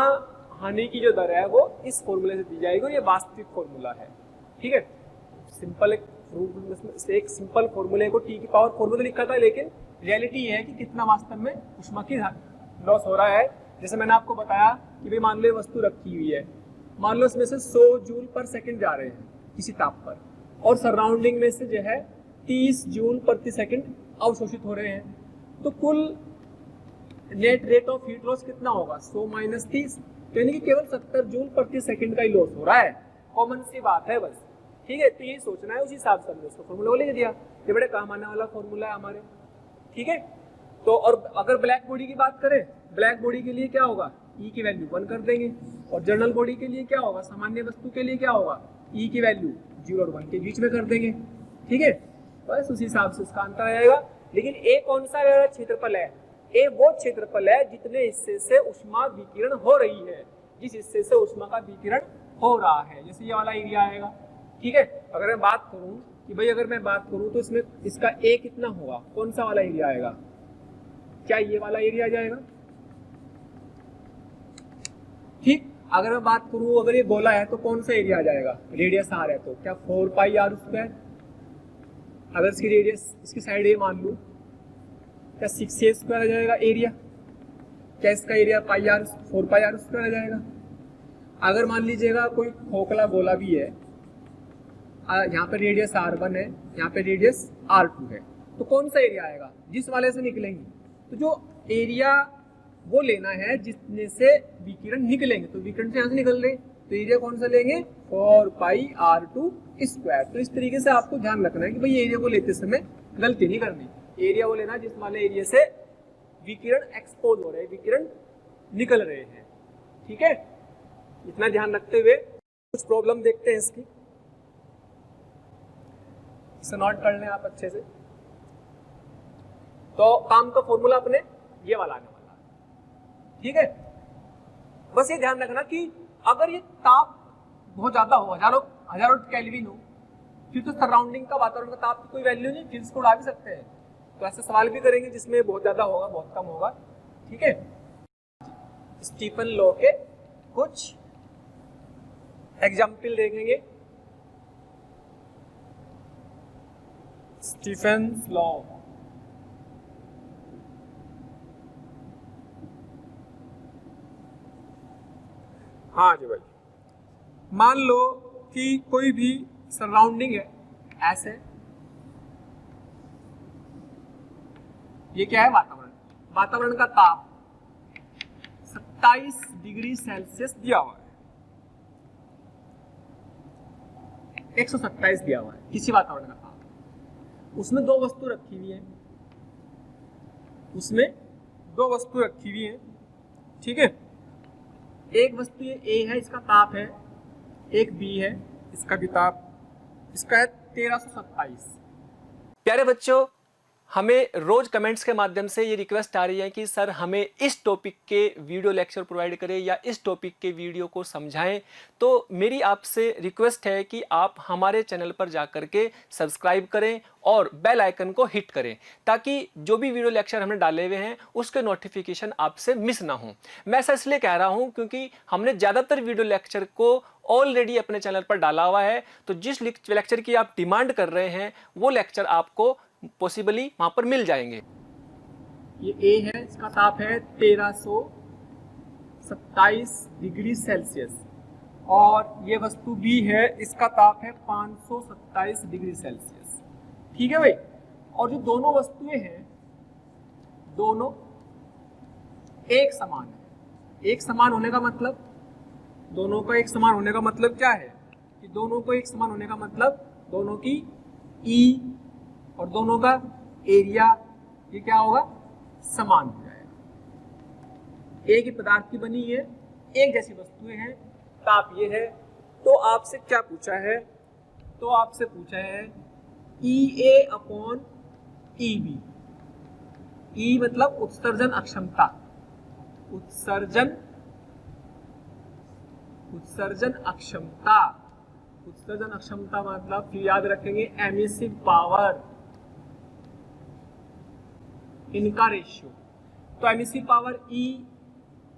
हानि की जो दर है वो इस फॉर्मूले से दी जाएगी, और ये वास्तविक फॉर्मूला है, ठीक है। सिंपल एक सिंपल फॉर्मूले को टी की पावर 4 में तो लिखा था, लेकिन रियलिटी ये है कि कितना वास्तव में उष्मा की लॉस हो रहा है। जैसे मैंने आपको बताया कि भाई मान लो वस्तु रखी हुई है, मान लो इसमें से 100 जूल पर सेकंड जा रहे हैं किसी ताप पर, और सराउंडिंग में से जो है 30 जूल प्रति सेकंड अवशोषित हो रहे हैं। तो कुल net rate of heat loss कितना होगा, 100 माइनस 30, तो यानी कि केवल 70 जूल प्रति सेकंड का ही लॉस हो रहा है। कॉमन सी बात है बस, ठीक है। तो यही सोचना है, उसी हिसाब से हमने उसको फॉर्मूला लिख दिया। ये बड़े काम आने वाला फॉर्मूला है हमारे, ठीक है। तो और अगर ब्लैक बॉडी की बात करें, ब्लैक बॉडी के लिए क्या होगा, ई की वैल्यू 1 कर देंगे, और जनरल बॉडी के लिए क्या होगा, सामान्य वस्तु के लिए क्या होगा, ई की वैल्यू 0 और 1 के बीच में कर देंगे, ठीक है। बस उसी हिसाब से उसका अंतर आएगा। लेकिन ए कौन सा क्षेत्रफल है, ए वो क्षेत्रफल है जितने हिस्से से उष्मा विकिरण हो रही है, जिस हिस्से से उष्मा का विकिरण हो रहा है। जैसे ये वाला एरिया आएगा, ठीक है। अगर मैं बात करूं कि भाई अगर मैं बात करूं तो इसमें इसका ए कितना होगा, कौन सा वाला एरिया आएगा, क्या ये वाला एरिया आ जाएगा, ठीक। अगर मैं बात करूं अगर ये गोला है तो कौन सा एरिया आ जाएगा, रेडियस आर है तो क्या 4 पाई आर स्क्वायर। अगर इसकी रेडियस, इसकी साइड ए मान लूं, क्या 6a स्क्वायर आ जाएगा एरिया, क्या इसका एरिया 4 पाई आर स्क्वायर आ जाएगा। अगर मान लीजिएगा कोई खोखला गोला भी है, यहाँ पे रेडियस r1 है, यहाँ पे रेडियस r2 है, तो कौन सा एरिया आएगा, जिस वाले से निकलेंगे। तो जो एरिया वो लेना है जितने से विकिरण निकलेंगे, तो विकिरण से यहाँ से निकल रहे, तो एरिया कौन सा लेंगे, 4 पाई r2 स्क्वायर। तो इस तरीके से आपको ध्यान रखना है कि भाई एरिया को लेते समय गलती नहीं करनी, एरिया वो लेना जिस वाले एरिया से विकिरण एक्सपोज हो रहे हैं, विकिरण निकल रहे हैं, ठीक है। इतना ध्यान रखते हुए कुछ प्रॉब्लम देखते हैं इसकी, इसे नोट कर लें आप अच्छे से। तो काम का फॉर्मूला अपने ये वाला आने वाला है, ठीक है। बस ये ध्यान रखना कि अगर ये ताप बहुत ज्यादा हो, हजारों केल्विन हो, फिर तो सराउंडिंग का, वातावरण का ताप की कोई वैल्यू नहीं, फिर इसको उड़ा भी सकते हैं। तो ऐसे सवाल भी करेंगे जिसमें बहुत ज्यादा होगा, बहुत कम होगा, ठीक है। स्टीफन लॉ के कुछ एग्जाम्पल देखेंगे। Stephen's law. हाँ जी भाई, मान लो कि कोई भी सराउंडिंग है ऐसे, ये क्या है वातावरण, वातावरण का ताप 27 डिग्री सेल्सियस दिया हुआ है, 127 दिया हुआ है किसी वातावरण का ताप। उसमें दो वस्तु रखी हुई है, उसमें दो वस्तु रखी हुई है, ठीक है। एक वस्तु ये ए है, इसका ताप है, एक बी है, इसका भी ताप, इसका है 1327। प्यारे बच्चों, हमें रोज कमेंट्स के माध्यम से ये रिक्वेस्ट आ रही है कि सर हमें इस टॉपिक के वीडियो लेक्चर प्रोवाइड करें या इस टॉपिक के वीडियो को समझाएं। तो मेरी आपसे रिक्वेस्ट है कि आप हमारे चैनल पर जाकर के सब्सक्राइब करें और बेल आइकन को हिट करें, ताकि जो भी वीडियो लेक्चर हमने डाले हुए हैं उसके नोटिफिकेशन आपसे मिस ना हो। मैं ऐसा इसलिए कह रहा हूं क्योंकि हमने ज़्यादातर वीडियो लेक्चर को ऑलरेडी अपने चैनल पर डाला हुआ है, तो जिस लेक्चर की आप डिमांड कर रहे हैं वो लेक्चर आपको पॉसिबली वहां पर मिल जाएंगे। ये ए है, इसका ताप है 1327 डिग्री सेल्सियस, और ये वस्तु बी है, इसका ताप है 527 डिग्री सेल्सियस, ठीक है भाई। और जो दोनों वस्तुएं हैं दोनों एक समान है। एक समान होने का मतलब, दोनों का एक समान होने का मतलब क्या है कि दोनों को एक समान होने का मतलब दोनों की ई और दोनों का एरिया ये क्या होगा, समान हो जाएगा। एक ही पदार्थ की बनी है, एक जैसी वस्तुएं हैं, ताप ये है। तो आपसे क्या पूछा है, तो आपसे पूछा है EA अपॉन EB। ई मतलब उत्सर्जन अक्षमता, उत्सर्जन अक्षमता, उत्सर्जन अक्षमता मतलब फिर याद रखेंगे एमिसिव पावर, इनका रेशियो। तो एमिसिव पावर E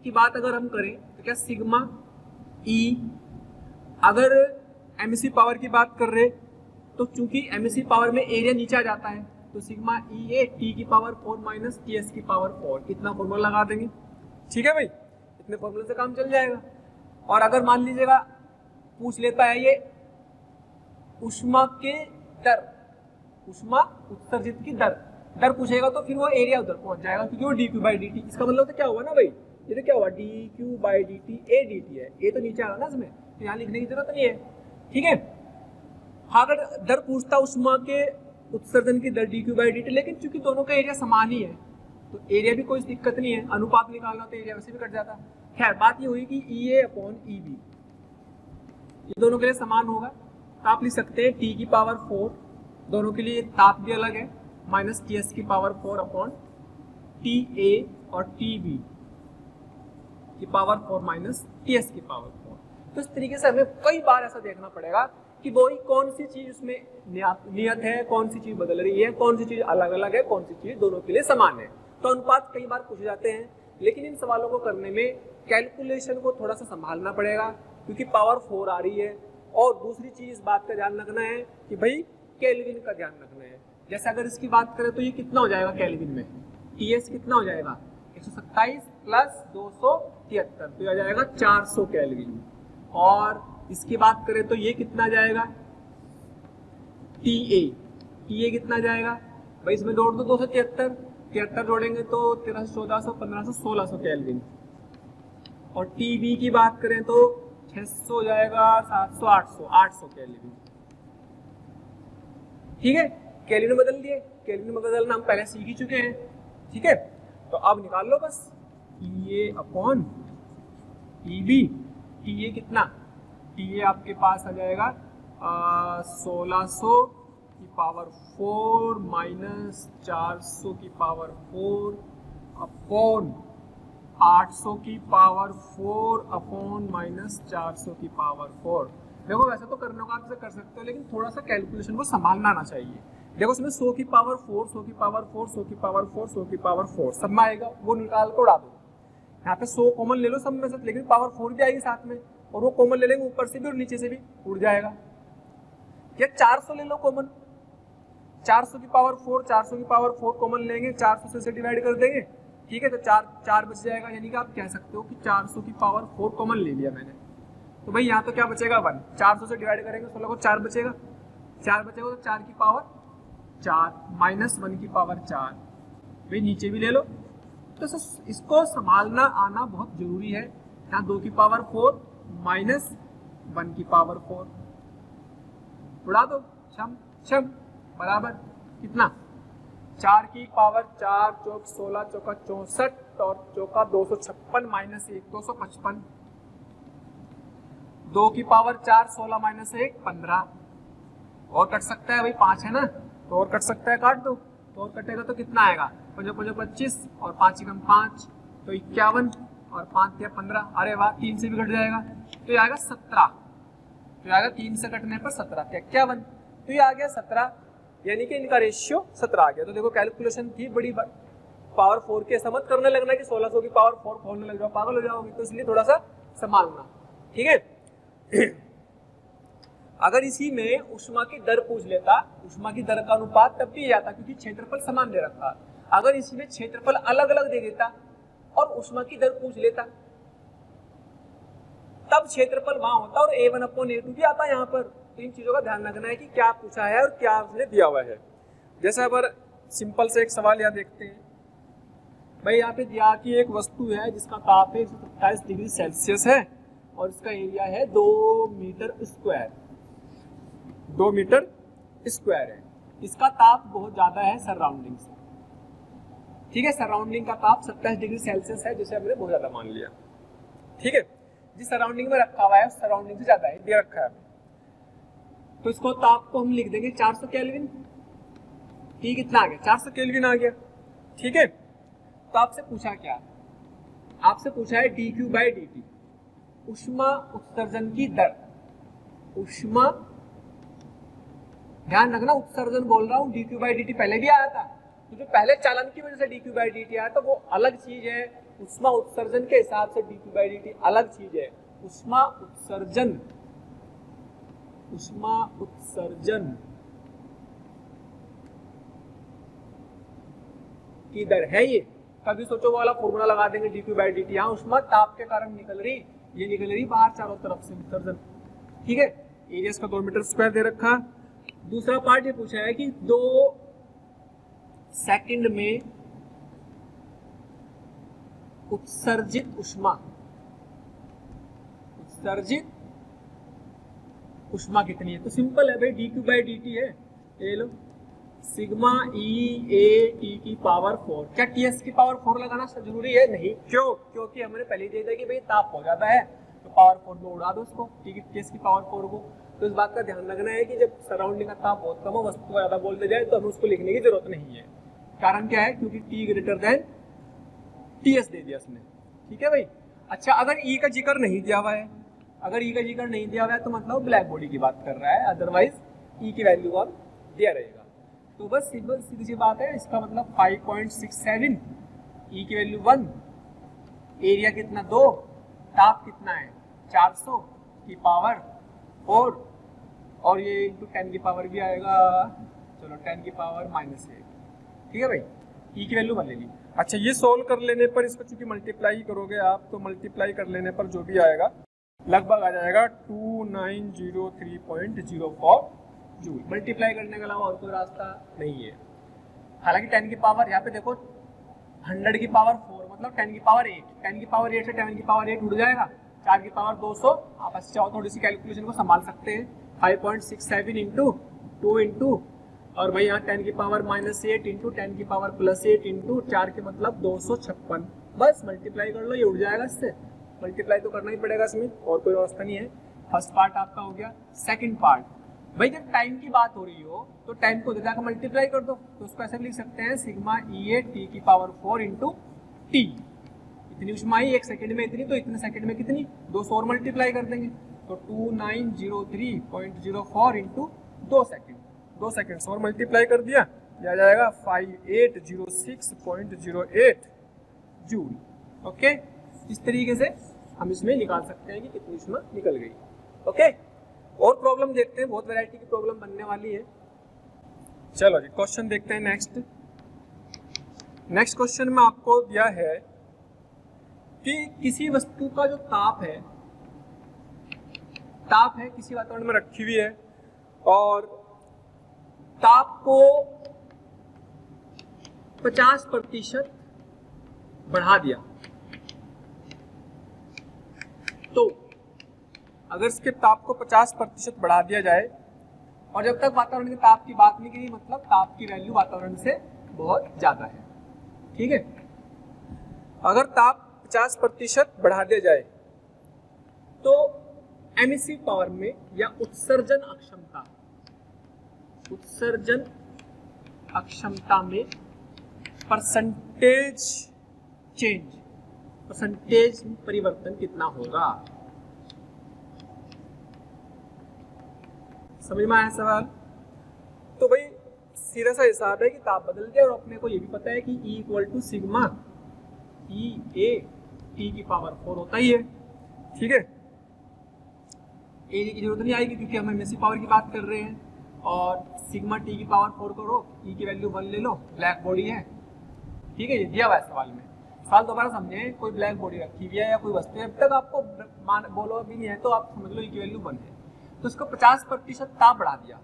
की बात अगर हम करें तो क्या सिग्मा E, अगर एमिसिव पावर की बात कर रहे तो चूंकि एमिसिव पावर में एरिया नीचे आ जाता है तो सिग्मा EA T की पावर 4 माइनस TS की पावर 4, इतना फॉर्मूला लगा देंगे, ठीक है भाई। इतने फॉर्मूले से काम चल जाएगा। और अगर मान लीजिएगा पूछ लेता है ये ऊष्मा के दर, ऊष्मा उत्सर्जित की दर पूछेगा तो फिर वो एरिया उधर पहुंच जाएगा, क्योंकि वो dQ/dt, इसका मतलब तो क्या हुआ ना भाई, ये तो क्या हुआ dQ/dt, A dt है, A तो नीचे आ रहा ना इसमें, तो यहाँ लिखने की जरूरत नहीं है, ठीक है। अगर दर पूछता ऊष्मा के उत्सर्जन की दर dQ/dt, लेकिन चूंकि दोनों का एरिया समान ही है तो एरिया भी कोई दिक्कत नहीं है, अनुपात निकालना तो एरिया वैसे भी कट जाता। खैर बात ये हुई कि EA अपॉन EB ये दोनों के लिए समान होगा, तो आप लिख सकते हैं T की पावर 4, दोनों के लिए ताप भी अलग है, माइनस TS की पावर 4 अपॉन TA और TB की पावर 4 माइनस TS की पावर 4। तो इस तरीके से हमें कई बार ऐसा देखना पड़ेगा कि वही कौन सी चीज उसमें नियत है, कौन सी चीज बदल रही है, कौन सी चीज अलग अलग है, कौन सी चीज दोनों के लिए समान है। तो अनुपात कई बार पूछे जाते हैं, लेकिन इन सवालों को करने में कैलकुलेशन को थोड़ा सा संभालना पड़ेगा, क्योंकि पावर 4 आ रही है। और दूसरी चीज इस बात का ध्यान रखना है कि भाई केल्विन का ध्यान रखना है। जैसे अगर इसकी बात करें तो ये कितना हो जाएगा केल्विन में, TS कितना हो जाएगा 127 प्लस 273, तो आ जाएगा 400 केल्विन। और इसकी बात करें तो ये कितना जाएगा TA कितना जाएगा भाई, इसमें जोड़ दो 273 जोड़ेंगे तो 1300, 1400, 1500, 1600 केल्विन। और TB की बात करें तो 600 हो जाएगा, 700, 800 केल्विन, ठीक है। केल्विन बदल दिए, केल्विन में बदलना हम पहले सीख ही चुके हैं, ठीक है। तो अब निकाल लो बस EA अपॉन EB। TA कितना, TA आपके पास आ जाएगा 1600 की पावर 4 माइनस 400 की पावर 4 अपॉन 800 की पावर 4 अपॉन माइनस 400 की पावर 4। देखो वैसे तो करने को आप इसे कर सकते हो, लेकिन थोड़ा सा कैलकुलेशन को संभालना आना चाहिए। देखो इसमें 100 की पावर 4, 100 की पावर 4, 100 की पावर 4, 100 की पावर 4 सब में आएगा, वो निकाल कर उड़ा दो। यहाँ पे 100 कॉमन ले लो सब में से, लेकिन पावर 4 भी आएगी साथ में, और वो कॉमन ले लेंगे ऊपर से भी और नीचे से भी, उड़ जाएगा। या 400 ले लो कॉमन, 400 की पावर 4, 400 की पावर 4 कॉमन लेंगे, 400 से डिवाइड कर देंगे, ठीक है, तो 4 बच जाएगा, यानी कि आप कह सकते हो कि 400 की पावर 4 कॉमन ले लिया मैंने, तो भाई यहाँ तो क्या बचेगा 1, 400 से डिवाइड करेंगे 16 को 4 बचेगा, 4 बचेगा तो 4 की पावर 4 माइनस 1 की पावर 4, भाई नीचे भी ले लो। तो इसको संभालना आना बहुत जरूरी है। यहाँ 2 की पावर 4 माइनस 1 की पावर 4 उड़ा दो, छम छम बराबर कितना, 4 की पावर 4 चौक 16 चौका 64 और चौका 256 माइनस 1 255, 2 की पावर 4 16 माइनस 1 15, और कट सकता है भाई 5 है ना, तो और कट सकता है, काट दो, तो और कटेगा तो कितना आएगा, 5 5 25 और 5 कम 5 तो 51 और 5 या 15, अरे वाह 3 से भी कट जाएगा तो ये आएगा 17, तो ये आएगा 3 से कटने पर 17 क्या 51, तो ये आ गया 17, यानी कि इनका रेशियो 17 आ गया। तो देखो कैलकुलेशन थी बड़ी पावर 4 के, समझ करने लगना कि 1600 की पावर 4 खोलने लग जाओ पागल हो जाओगे, तो इसलिए थोड़ा सा संभालना, ठीक है। अगर इसी में ऊष्मा की दर पूछ लेता, ऊष्मा की दर का अनुपात तब भी आता क्योंकि क्षेत्रफल समान दे रखा, अगर इसी में क्षेत्रफल अलग अलग दे देता और ऊष्मा की दर पूछ लेता तब क्षेत्रफल वहां होता और A1/A2 भी आता यहाँ पर। तो इन चीजों का ध्यान रखना है कि क्या पूछा है और क्या उसने दिया हुआ है। जैसे अगर सिंपल से एक सवाल यहाँ देखते हैं, भाई यहाँ पे दिया कि एक वस्तु है जिसका ताप है 127 डिग्री सेल्सियस है और इसका एरिया है 2 मीटर स्क्वायर, 2 मीटर स्क्वायर है, इसका ताप बहुत ज्यादा है सराउंडिंग से, ठीक है, सराउंडिंग का ताप 27 डिग्री सेल्सियस है, जिसे हमने बहुत ज्यादा मान लिया, ठीक है, जिस सराउंडिंग में रखा हुआ है उस सराउंडिंग से ज्यादा है, दे रखा है, तो इसको ताप को हम लिख देंगे 400 केल्विन, ठीक, कितना आ गया 400 केल्विन आ गया, ठीक है। तो आपसे पूछा क्या, आपसे पूछा है dQ/dt, ऊष्मा उत्सर्जन की दर, ऊष्मा, ध्यान रखना उत्सर्जन बोल रहा हूँ, dQ/dt पहले भी आया था, तो जो पहले चालन की वजह से dQ/dt आया तो वो अलग चीज है, ऊष्मा उत्सर्जन के हिसाब से dQ/dt अलग चीज है। ऊष्मा उत्सर्जन, ऊष्मा उत्सर्जन की दर है ये, कभी सोचो वो वाला फॉर्मूला लगा देंगे dQ/dt, यहाँ ऊष्मा ताप के कारण निकल रही, ये निकल रही बाहर चारों तरफ से उत्सर्जन, ठीक है, एरिया इसका 2 मीटर स्क्वायर दे रखा। दूसरा पार्ट ये पूछा है कि 2 सेकंड में उत्सर्जित ऊष्मा, उत्सर्जित ऊष्मा कितनी है, तो सिंपल है भाई dQ/dt है, ये लो सिग्मा E/A/T की पावर 4, क्या TS की पावर 4 लगाना जरूरी है, नहीं, क्यों, क्योंकि हमने पहले दे दिया कि भाई ताप हो जाता है तो पावर 4 में उड़ा दो उसको, ठीक है, TS की पावर 4 को। तो इस बात का ध्यान रखना है कि जब सराउंडिंग का ताप बहुत कम हो, वस्तु को ज्यादा बोल दे जाए तो हमें उसको लिखने की जरूरत नहीं है, कारण क्या है, क्योंकि T ग्रेटर देन TS दे दिया उसने, ठीक है भाई। अच्छा, अगर E का जिक्र नहीं दिया हुआ है, अगर E का जिक्र नहीं दिया हुआ है तो मतलब ब्लैक बॉडी की बात कर रहा है, अदरवाइज E की वैल्यू और दिया रहेगा। तो बस सिंपल सीधी सी बात है, इसका मतलब 5.67, E की वैल्यू 1, एरिया कितना 2, ताप कितना है 400 की पावर 4 और ये इंटू 10 की पावर भी आएगा, चलो 10 की पावर -1, ठीक है भाई, E की वैल्यू 1 ले ली। अच्छा, ये सोल्व कर लेने पर इसको चूंकि मल्टीप्लाई करोगे आप, तो मल्टीप्लाई कर लेने पर जो भी आएगा लगभग आ जाएगा 2903.04 जूल। मल्टीप्लाई करने के अलावा और कोई रास्ता नहीं है। हालांकि 10 की पावर यहाँ पे देखो 100 की पावर 4 मतलब 10 की पावर 8, 10 की पावर 8 से 10 की पावर 8 उड़ जाएगा, 4 की पावर 200, आप अच्छे चाहो थोड़ी सी कैलकुलेशन को संभाल सकते हैं, 5.67 इंटू 2 इंटू और भाई यहाँ 10 की पावर -8 इंटू 10 की पावर +8 इंटू 4 के मतलब 256, बस मल्टीप्लाई कर लो, ये उड़ जाएगा इससे, मल्टीप्लाई तो करना ही पड़ेगा इसमें, और कोई व्यवस्था नहीं है। फर्स्ट पार्ट आपका हो गया। सेकंड पार्ट, भाई जब टाइम की बात हो रही हो तो टाइम को दे जाकर मल्टीप्लाई कर दो, तो उसको ऐसे भी लिख सकते हैं सिग्मा E/T की पावर 4 इंटू टी, इतनी ऊष्मा आई 1 सेकंड में इतनी, तो इतने सेकंड में कितनी, 200 और मल्टीप्लाई कर देंगे, तो 2903.04 इंटू 2 सेकंड, 2 सेकंड और मल्टीप्लाई कर दिया, यह आ जाएगा 5806.08 जूल। ओके, इस तरीके से हम इसमें निकाल सकते हैं कि कितनी ऊष्मा निकल गई। ओके, और प्रॉब्लम देखते हैं, बहुत वैरायटी की प्रॉब्लम बनने वाली है। चलो जी क्वेश्चन देखते हैं नेक्स्ट क्वेश्चन में आपको दिया है कि किसी वस्तु का जो ताप है किसी वातावरण में रखी हुई है और ताप को 50% बढ़ा दिया, तो अगर इसके ताप को 50% बढ़ा दिया जाए और जब तक वातावरण के ताप की बात नहीं की, मतलब ताप की वैल्यू वातावरण से बहुत ज्यादा है, ठीक है। अगर ताप 50% बढ़ा दिया जाए तो एमिसिव पावर में या उत्सर्जन अक्षमता में परसेंटेज परिवर्तन कितना होगा? समझ में आया सवाल? तो भाई सीधा सा हिसाब है कि ताप बदल गया और अपने को ये भी पता है कि E equal to sigma E A T की पावर 4 होता ही है, ठीक है। ए की जरूरत नहीं आएगी क्योंकि हम एमएससी पावर की बात कर रहे हैं और सिग्मा टी की पावर 4 करो, ई की वैल्यू 1 ले लो, ब्लैक बॉडी है, ठीक है। ये दिया हुआ है सवाल में। सवाल दोबारा समझे, कोई ब्लैक बॉडी रखी हुई है या कोई वस्तु है, अब तक आपको बोलो भी नहीं है तो आप समझ लो ई की वैल्यू 1 है, तो उसको 50% ताप बढ़ा दिया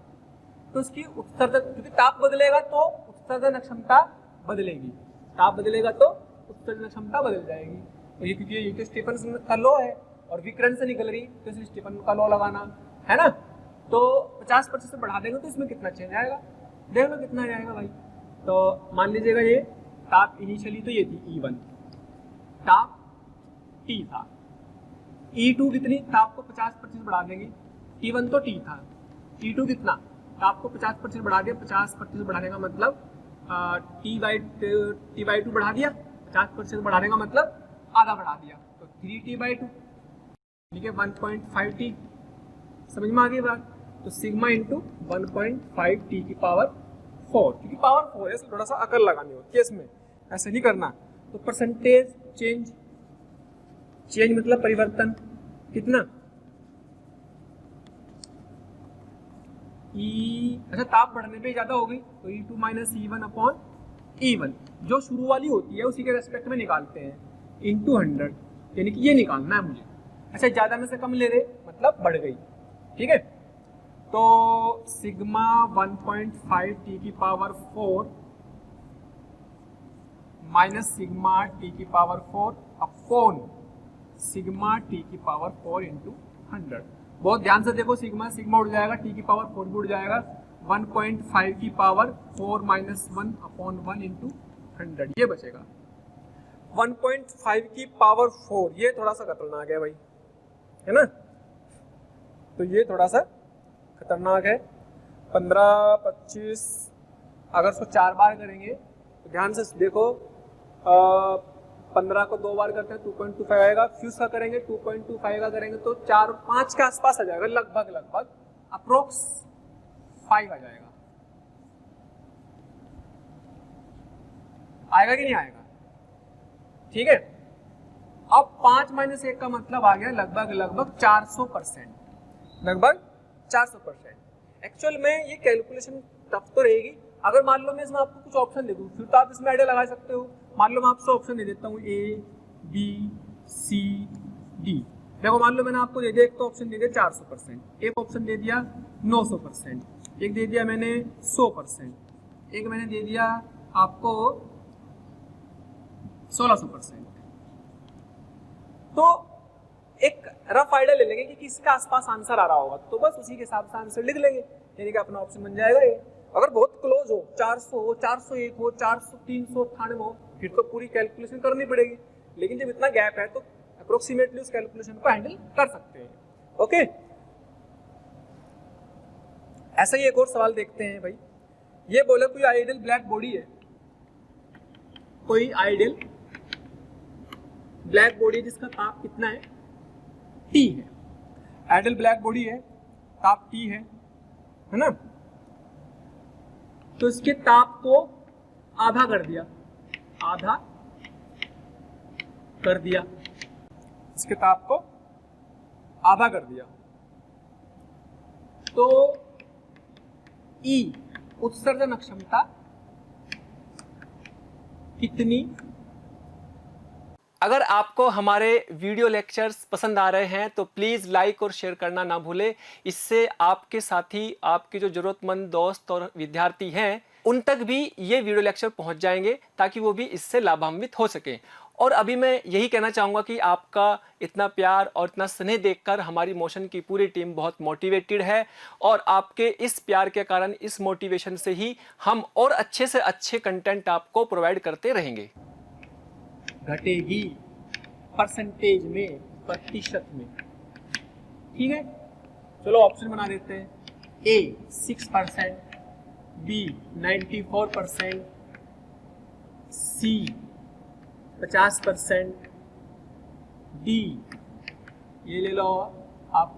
तो उसकी उत्सर्जन, क्योंकि ताप बदलेगा तो उत्सर्जन क्षमता बदलेगी, ताप बदलेगा तो उत्सर्जन क्षमता बदल जाएगी। तो ये क्योंकि ये तो स्टीफन का लॉ है और विकिरण से निकल रही तो इसलिए स्टीफन का लॉ लगाना है ना। तो 50% से बढ़ा देंगे तो इसमें कितना चेंज आएगा, देख लो कितना आएगा भाई। तो मान लीजिएगा ये ताप इनिशियली तो ये थी E1, ताप T था, E2 कितनी, ताप को 50% बढ़ा देंगे, T1 तो T था, E2 कितना, ताप को 50% बढ़ा दिया, 50% बढ़ाने का मतलब T/2 बढ़ा दिया, 50% बढ़ाने का मतलब आधा बढ़ा दिया, तो 3T/2, ठीक है, 1.5T। समझ में आ गई बात? तो सिग्मा इंटू 1.5T की पावर 4, क्योंकि पावर 4 है इसलिए थोड़ा सा अकल लगानी होती है इसमें, ऐसे नहीं करना। तो परसेंटेज चेंज मतलब परिवर्तन कितना, अच्छा ताप बढ़ने पे ज्यादा हो गई तो E2 minus E1 upon E1, जो शुरू वाली होती है उसी के रेस्पेक्ट में निकालते हैं, इंटू 100, यानी कि ये निकालना है मुझे। अच्छा ज्यादा में से कम ले रहे मतलब बढ़ गई, ठीक है। तो सिग्मा 1.5T की पावर 4 माइनस सिग्मा T की पावर 4 अपॉन सिग्मा T की पावर 4 इंटू 100। बहुत ध्यान से देखो, सिग्मा उड़ जाएगा, T की पावर 4 भी उड़ जाएगा, 1.5 की पावर 4 माइनस 1 अपॉन 1 इंटू 100 ये बचेगा। 1.5 की पावर 4 ये थोड़ा सा खतरनाक है भाई, है ना, तो ये थोड़ा सा खतरनाक है। 15, 25 अगर इसको 4 बार करेंगे तो ध्यान से देखो, 15 को 2 बार करते हैं 2.25 आएगा, फिर उसका करेंगे 2.25 का करेंगे तो 4, 5 के आसपास आ जाएगा, लगभग अप्रोक्स 5 आ जाएगा। आएगा कि नहीं आएगा, ठीक है। अब 5 माइनस 1 का मतलब आ गया लगभग 400%, लगभग 400%। एक्चुअल में ये कैलकुलेशन टफ तो रहेगी। अगर मान लो मैं इसमें आपको कुछ ऑप्शन दे दूं फिर तो आप इसमें आइडिया लगा सकते हो। मान लो मैं आपसे ऑप्शन दे देता हूँ A, B, C, D। देखो मान लो मैंने आपको दे दिया, एक तो ऑप्शन दे दिया 400%, एक ऑप्शन दे दिया 900%, एक दे दिया मैंने 100%, एक मैंने दे दिया आपको 1600%। तो एक रफ आइडिया ले लेंगे कि किसके आसपास आंसर आ रहा होगा, तो बस उसी के हिसाब से आंसर लिख लेंगे, यानी कि अपना ऑप्शन बन जाएगा ये। अगर बहुत क्लोज हो, 400 हो, 401 हो, 400, 398 हो, फिर तो पूरी कैलकुलेशन करनी पड़ेगी, लेकिन जब इतना गैप है तो अप्रोक्सीमेटली उस कैलकुलेशन को हैंडल कर सकते हैं। ओके, ऐसा ही एक और सवाल देखते हैं भाई। ये बोले कोई आइडियल ब्लैक बॉडी है, कोई आइडियल ब्लैक बॉडी जिसका ताप कितना है, T है। आइडियल ब्लैक बॉडी है, ताप T है ना। तो इसके ताप को आधा कर दिया, इसके ताप को आधा कर दिया, तो E उत्सर्जन अक्षमता कितनी। अगर आपको हमारे वीडियो लेक्चर्स पसंद आ रहे हैं तो प्लीज़ लाइक और शेयर करना ना भूलें। इससे आपके साथी, आपके जो ज़रूरतमंद दोस्त और विद्यार्थी हैं उन तक भी ये वीडियो लेक्चर पहुंच जाएंगे ताकि वो भी इससे लाभान्वित हो सकें। और अभी मैं यही कहना चाहूँगा कि आपका इतना प्यार और इतना स्नेह देखकर हमारी मोशन की पूरी टीम बहुत मोटिवेटेड है और आपके इस प्यार के कारण, इस मोटिवेशन से ही हम और अच्छे से अच्छे कंटेंट आपको प्रोवाइड करते रहेंगे। घटेगी परसेंटेज में, प्रतिशत में। ठीक है, चलो ऑप्शन बना देते हैं। ए 6%, बी 94%, सी 50%, डी ये ले लो आप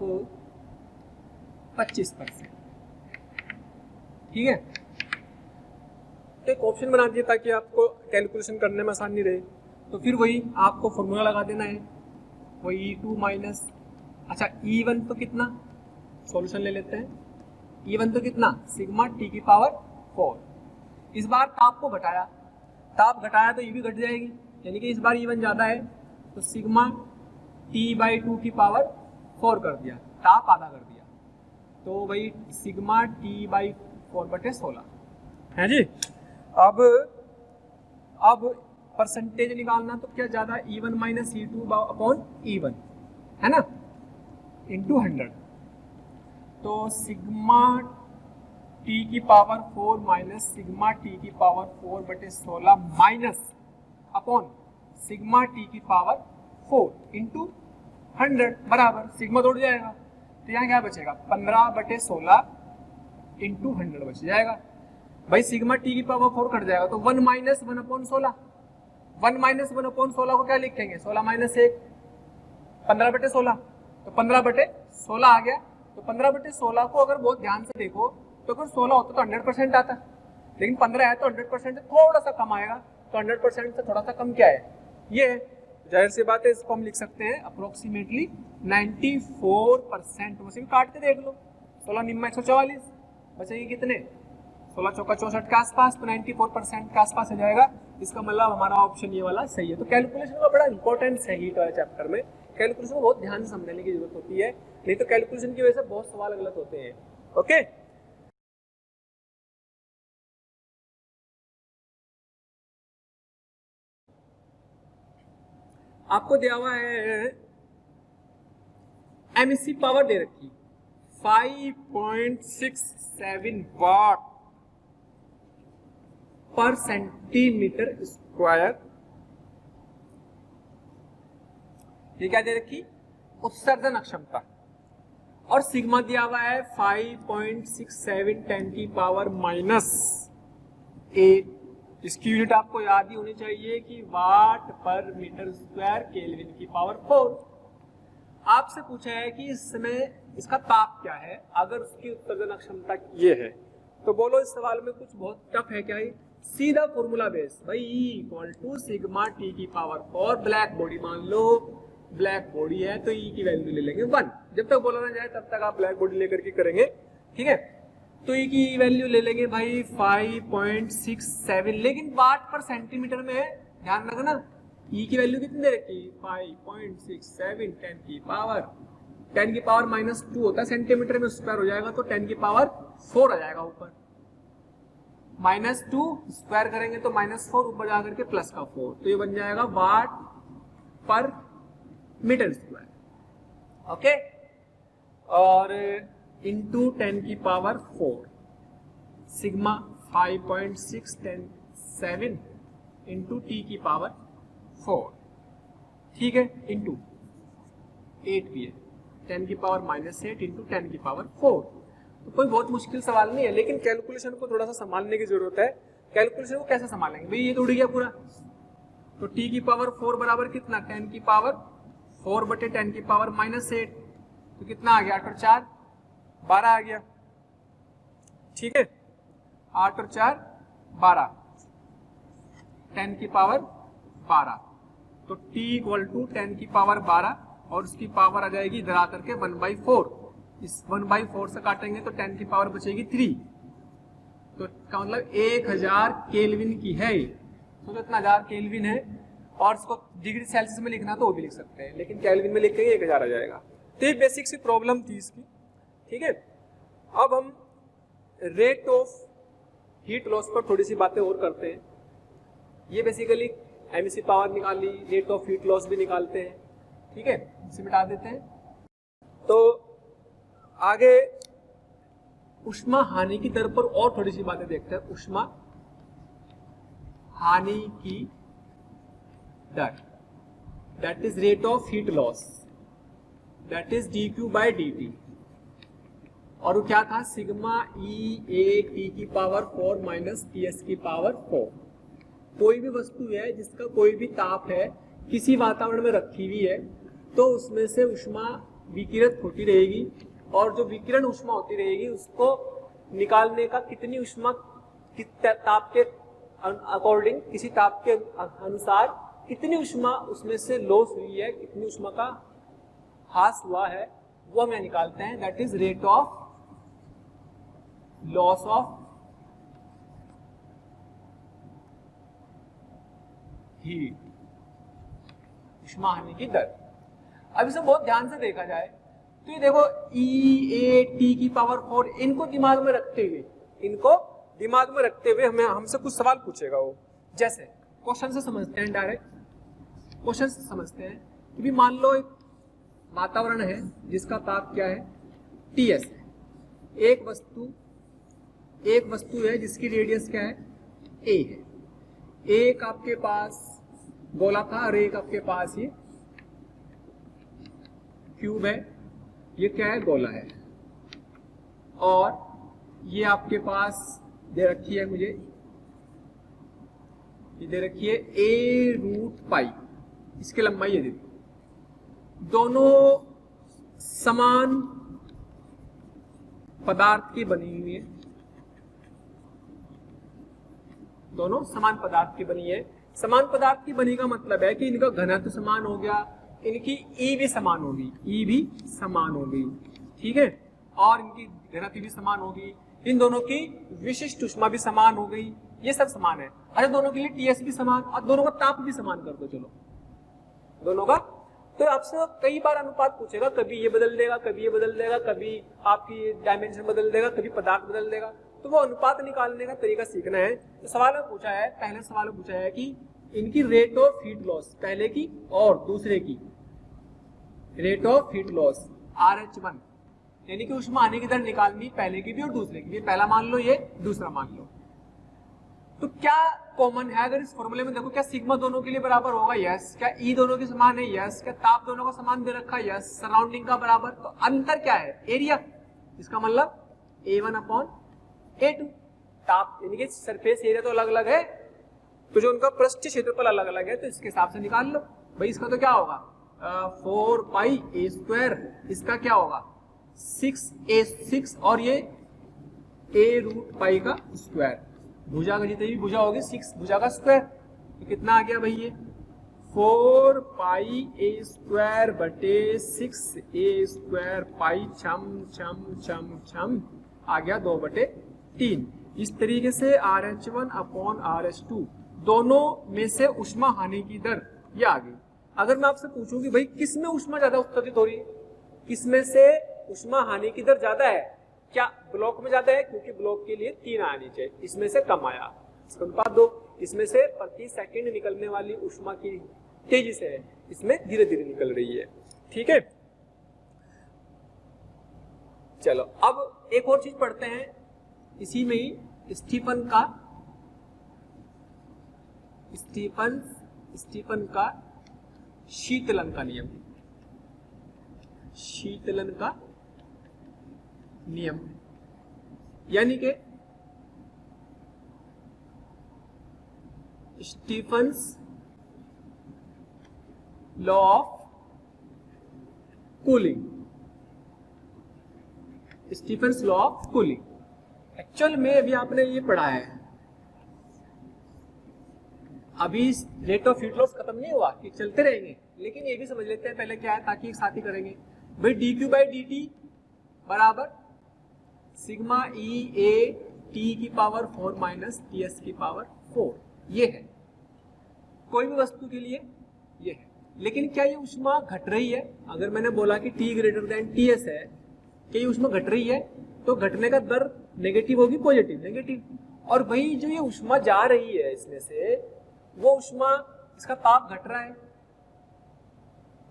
25%। ठीक है, तो एक ऑप्शन बना दिया ताकि आपको कैलकुलेशन करने में आसानी रहे। तो फिर वही आपको फॉर्मूला लगा देना है, वही E2 माइनस, अच्छा E1 तो कितना, सॉल्यूशन ले लेते हैं। E1 तो कितना, सिग्मा टी की पावर 4। इस बार ताप को घटाया, ताप घटाया तो ये भी घट जाएगी, यानी कि इस बार E1 ज़्यादा है तो सिग्मा T/2 की पावर 4 कर दिया, ताप आधा कर दिया, तो भाई सिग्मा T/4/16 है जी। अब परसेंटेज निकालना तो क्या ज़्यादा, E1 minus E2 upon E1 है ना, इंटू 100। तो सिग्मा टी की पावर 4 माइनस सिग्मा टी की power 4/16 minus upon sigma T की पावर 4 इंटू 100 बराबर सिग्मा तोड़ जाएगा, तो यहाँ क्या बचेगा, 15/16 इंटू 100 बच जाएगा। भाई सिग्मा टी की पावर 4 कट जाएगा तो 1 माइनस 1/16, 1 माइनस 1/16 को क्या लिखेंगे, 16 माइनस 1, 15/16, तो 15/16 आ गया। तो 15/16 को अगर बहुत ध्यान से देखो तो अगर 16 होता तो 100% आता, लेकिन 15 है तो 100% से थोड़ा सा कम आएगा, तो 100% से थोड़ा सा कम क्या है, ये है। जाहिर सी बात है, इसको हम लिख सकते हैं अप्रोक्सीमेटली 94%। वैसे भी काट के देख लो, 16 निम्मा 144 बचेगी कितने, 16 चौका 64 के आसपास, तो 94% के आसपास आ जाएगा। इसका मतलब हमारा ऑप्शन ये वाला सही है। तो कैलकुलेशन का बड़ा इंपॉर्टेंस है हीट वाले चैप्टर में, कैलकुलेशन को बहुत ध्यान से समझने की जरूरत होती है, नहीं तो कैलकुलेशन की वजह से बहुत सवाल गलत होते हैं। ओके, आपको दिया हुआ है एमिसिव पावर दे रखी 5.67 वाट पर सेंटीमीटर स्क्वायर। ये क्या दे रखी, उत्सर्जन अक्षमता, और सिग्मा दिया हुआ है 5.67 10 की पावर -8। इसकी यूनिट आपको याद ही होनी चाहिए कि वाट पर मीटर स्क्वायर केल्विन की पावर 4। आपसे पूछा है कि इस समय इसका ताप क्या है, अगर उसकी उत्सर्जन अक्षमता ये है, तो बोलो इस सवाल में कुछ बहुत टफ है क्या है, सीधा फॉर्मूला बेस भाई, E = सिग्मा टी की पावर 4। ब्लैक बॉडी मान लो, ब्लैक बॉडी है तो E की वैल्यू ले लेंगे 1, जब तक बोला ना जाए तब तक आप ब्लैक बॉडी लेकर के करेंगे। ठीक है, तो E की वैल्यू ले लेंगे भाई 5.67, लेकिन वाट पर सेंटीमीटर में है, ध्यान रखना। E की वैल्यू कितनी दे रखी, 5.67 10 की पावर -2 होता है सेंटीमीटर में, स्क्वायर हो जाएगा तो 10 की पावर 4 आ जाएगा ऊपर, -2 स्क्वायर करेंगे तो -4 ऊपर जाकर के प्लस का 4, तो ये बन जाएगा वाट पर मीटर स्क्वायर। ओके, और इंटू 10 की पावर 4 सिग्मा 5.617 इंटू टी की पावर 4। ठीक है, इंटू 8 भी है, 10 की पावर -8 इंटू 10 की पावर 4। तो कोई बहुत मुश्किल सवाल नहीं है, लेकिन कैलकुलेशन को थोड़ा सा संभालने की जरूरत है। कैलकुलेशन को कैसे संभालेंगे भाई, ये तो उड़ गया पूरा, तो टी की पावर 4 बराबर कितना, 10 की पावर 4/10 की पावर -8, तो कितना आ गया, 8 और 4 12 आ गया। ठीक है, 8 और 4 12, 10 की पावर 12, तो t = 10 की पावर 12 और उसकी पावर आ जाएगी इधर आकर के 1/4। इस 1/4 से काटेंगे तो 10 की पावर बचेगी 3, तो इसका मतलब 1000 केल्विन की है ये। तो इतना 1000 केल्विन है, और इसको डिग्री सेल्सियस में लिखना तो वो भी लिख सकते हैं, लेकिन केल्विन में लिखेंगे 1000 आ जाएगा। तो ये बेसिक सी प्रॉब्लम थी इसकी, ठीक है। अब हम रेट ऑफ हीट लॉस पर थोड़ी सी बातें और करते हैं। ये बेसिकली एमसी पावर निकाल ली, रेट ऑफ हीट लॉस भी निकालते हैं, ठीक है, इसे मिटा देते हैं। तो आगे ऊष्मा हानि की दर पर और थोड़ी सी बातें देखते हैं। ऊष्मा हानि की दर, that is rate of heat loss, that is dQ/dt, और वो क्या था, सिग्मा E1 T की पावर 4 माइनस Ts की पावर 4। कोई भी वस्तु है जिसका कोई भी ताप है, किसी वातावरण में रखी हुई है, तो उसमें से ऊष्मा विकिरित होती रहेगी, और जो विकिरण ऊष्मा होती रहेगी उसको निकालने का कितनी ऊष्मा ताप के अकॉर्डिंग, किसी ताप के अनुसार कितनी ऊष्मा उसमें से लॉस हुई है, कितनी ऊष्मा का ह्रास हुआ है, वो हम निकालते हैं। That is rate of loss of heat, ऊष्मा हानि की दर। अब इसे बहुत ध्यान से देखा जाए तो ये देखो E1 की पावर 4, इनको दिमाग में रखते हुए हमें हमसे कुछ सवाल पूछेगा वो। जैसे क्वेश्चन से समझते हैं, डायरेक्ट क्वेश्चन से समझते हैं कि भी मान लो एक वातावरण है जिसका ताप क्या है, Ts है। एक वस्तु है जिसकी रेडियस क्या है, a है। एक आपके पास गोला था और एक आपके पास ये क्यूब है, ये क्या है, गोला है। और ये आपके पास दे रखी है, मुझे ये दे रखी है a√π, इसकी लंबाई है। दोनों समान पदार्थ की बनी हुई है, दोनों समान पदार्थ की बनी है। समान पदार्थ की बनी का मतलब है कि इनका घनत्व समान हो गया, इनकी E भी समान होगी, E भी समान होगी, ठीक है, और इनकी घनत्व भी समान होगी, इन दोनों की विशिष्ट ऊष्मा भी समान हो गई, ये सब समान है। अच्छा, दोनों के लिए TS भी समान, और दोनों का ताप भी समान कर दो, चलो दोनों का। तो आपसे कई बार अनुपात पूछेगा, कभी ये बदल देगा, कभी ये बदल देगा, कभी आपकी डायमेंशन बदल देगा, कभी पदार्थ बदल देगा, तो वो अनुपात निकालने का तरीका सीखना है। तो सवाल में पूछा है, पहले सवाल में पूछा है कि इनकी रेट ऑफ हीट लॉस, पहले की और दूसरे की rate of heat loss RH1, यानी कि ऊष्मा हानि की दर निकालनी, पहले की भी और दूसरे की भी। पहला मान लो, ये दूसरा मान लो। तो क्या कॉमन है, अगर इस फॉर्मूले में देखो, क्या सिग्मा दोनों के लिए बराबर होगा, यस। क्या ई दोनों के समान है, यस। क्या ताप दोनों का समान दे रखा है, यस। सराउंडिंग का बराबर, तो अंतर क्या है, एरिया। इसका मतलब A1/A2, ताप यानी कि सरफेस एरिया तो अलग अलग है, तो जो उनका पृष्ठ क्षेत्रफल अलग अलग है, तो इसके हिसाब से निकाल लो भाई। इसका तो क्या होगा 4πa², इसका क्या होगा 6a6, और ये a√π का स्क्वायर, भुजा का जितनी भी भुजा होगी 6 भुजा का स्क्वायर, तो कितना आ गया भाई, ये 4πa² बटे 6a² पाई छम छम छम छम आ गया 2/3। इस तरीके से RH1/RH2 दोनों में से ऊष्मा हानि की दर ये आ गई। अगर मैं आपसे पूछूं कि भाई किस में ऊष्मा ज्यादा उत्सर्जित हो रही है, किस में से ऊष्मा हानि की दर ज्यादा है, क्या ब्लॉक में ज्यादा है, क्योंकि ब्लॉक के लिए 3 आनी चाहिए, इसमें से कम आया, इसका अनुपात 2। इसमें से प्रति सेकंड निकलने वाली ऊष्मा की तेजी से है, इसमें धीरे धीरे निकल रही है, ठीक है। चलो अब एक और चीज पढ़ते हैं, इसी में ही स्टीफन का शीतलन का नियम, शीतलन का नियम, यानी कि Stefan's law of cooling, Stefan's law of cooling. Actual में अभी आपने ये पढ़ा है, अभी रेट ऑफ हीट लॉस खत्म नहीं हुआ, कि चलते रहेंगे, लेकिन ये भी समझ लेते हैं पहले क्या है, ताकि एक साथ ही करेंगे भाई। dQ/dt बराबर सिग्मा E1 टी की पावर 4 माइनस टी एस की पावर 4, ये है कोई भी वस्तु के लिए ये है। लेकिन क्या ये ऊष्मा घट रही है? अगर मैंने बोला कि T greater than T S है, क्या ये ऊष्मा घट रही है? तो घटने का दर नेगेटिव होगी, पॉजिटिव? नेगेटिव। और वही जो ये ऊष्मा जा रही है इसमें से, वो ऊष्मा, इसका ताप घट रहा है,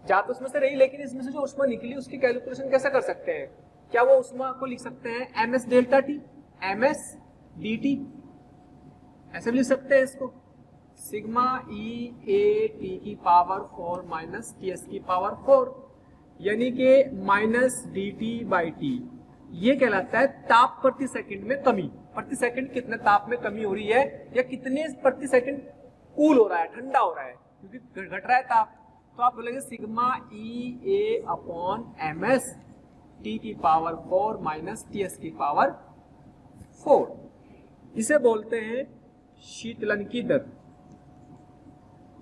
जा तो उसमें से रही, लेकिन इसमें से जो ऊष्मा निकली उसकी कैलकुलेशन कैसे कर सकते हैं? क्या वो ऊष्मा को लिख सकते हैं M S delta T, M S D T, ऐसे भी लिख सकते हैं इसको, सिग्मा ई ए टी की पावर 4 माइनस टी एस की पावर 4, यानी कि minus D T by T. ये कहलाता है ताप प्रति सेकंड में कमी। प्रति सेकंड कितने ताप में कमी हो रही है, या कितने प्रति सेकंड कूल हो रहा है, ठंडा हो रहा है, क्योंकि घट रहा है ताप। तो आप बोलेंगे सिग्मा ई ए अपॉन एम एस टी की पावर 4 माइनस टी एस की पावर 4। इसे बोलते हैं शीतलन की दर,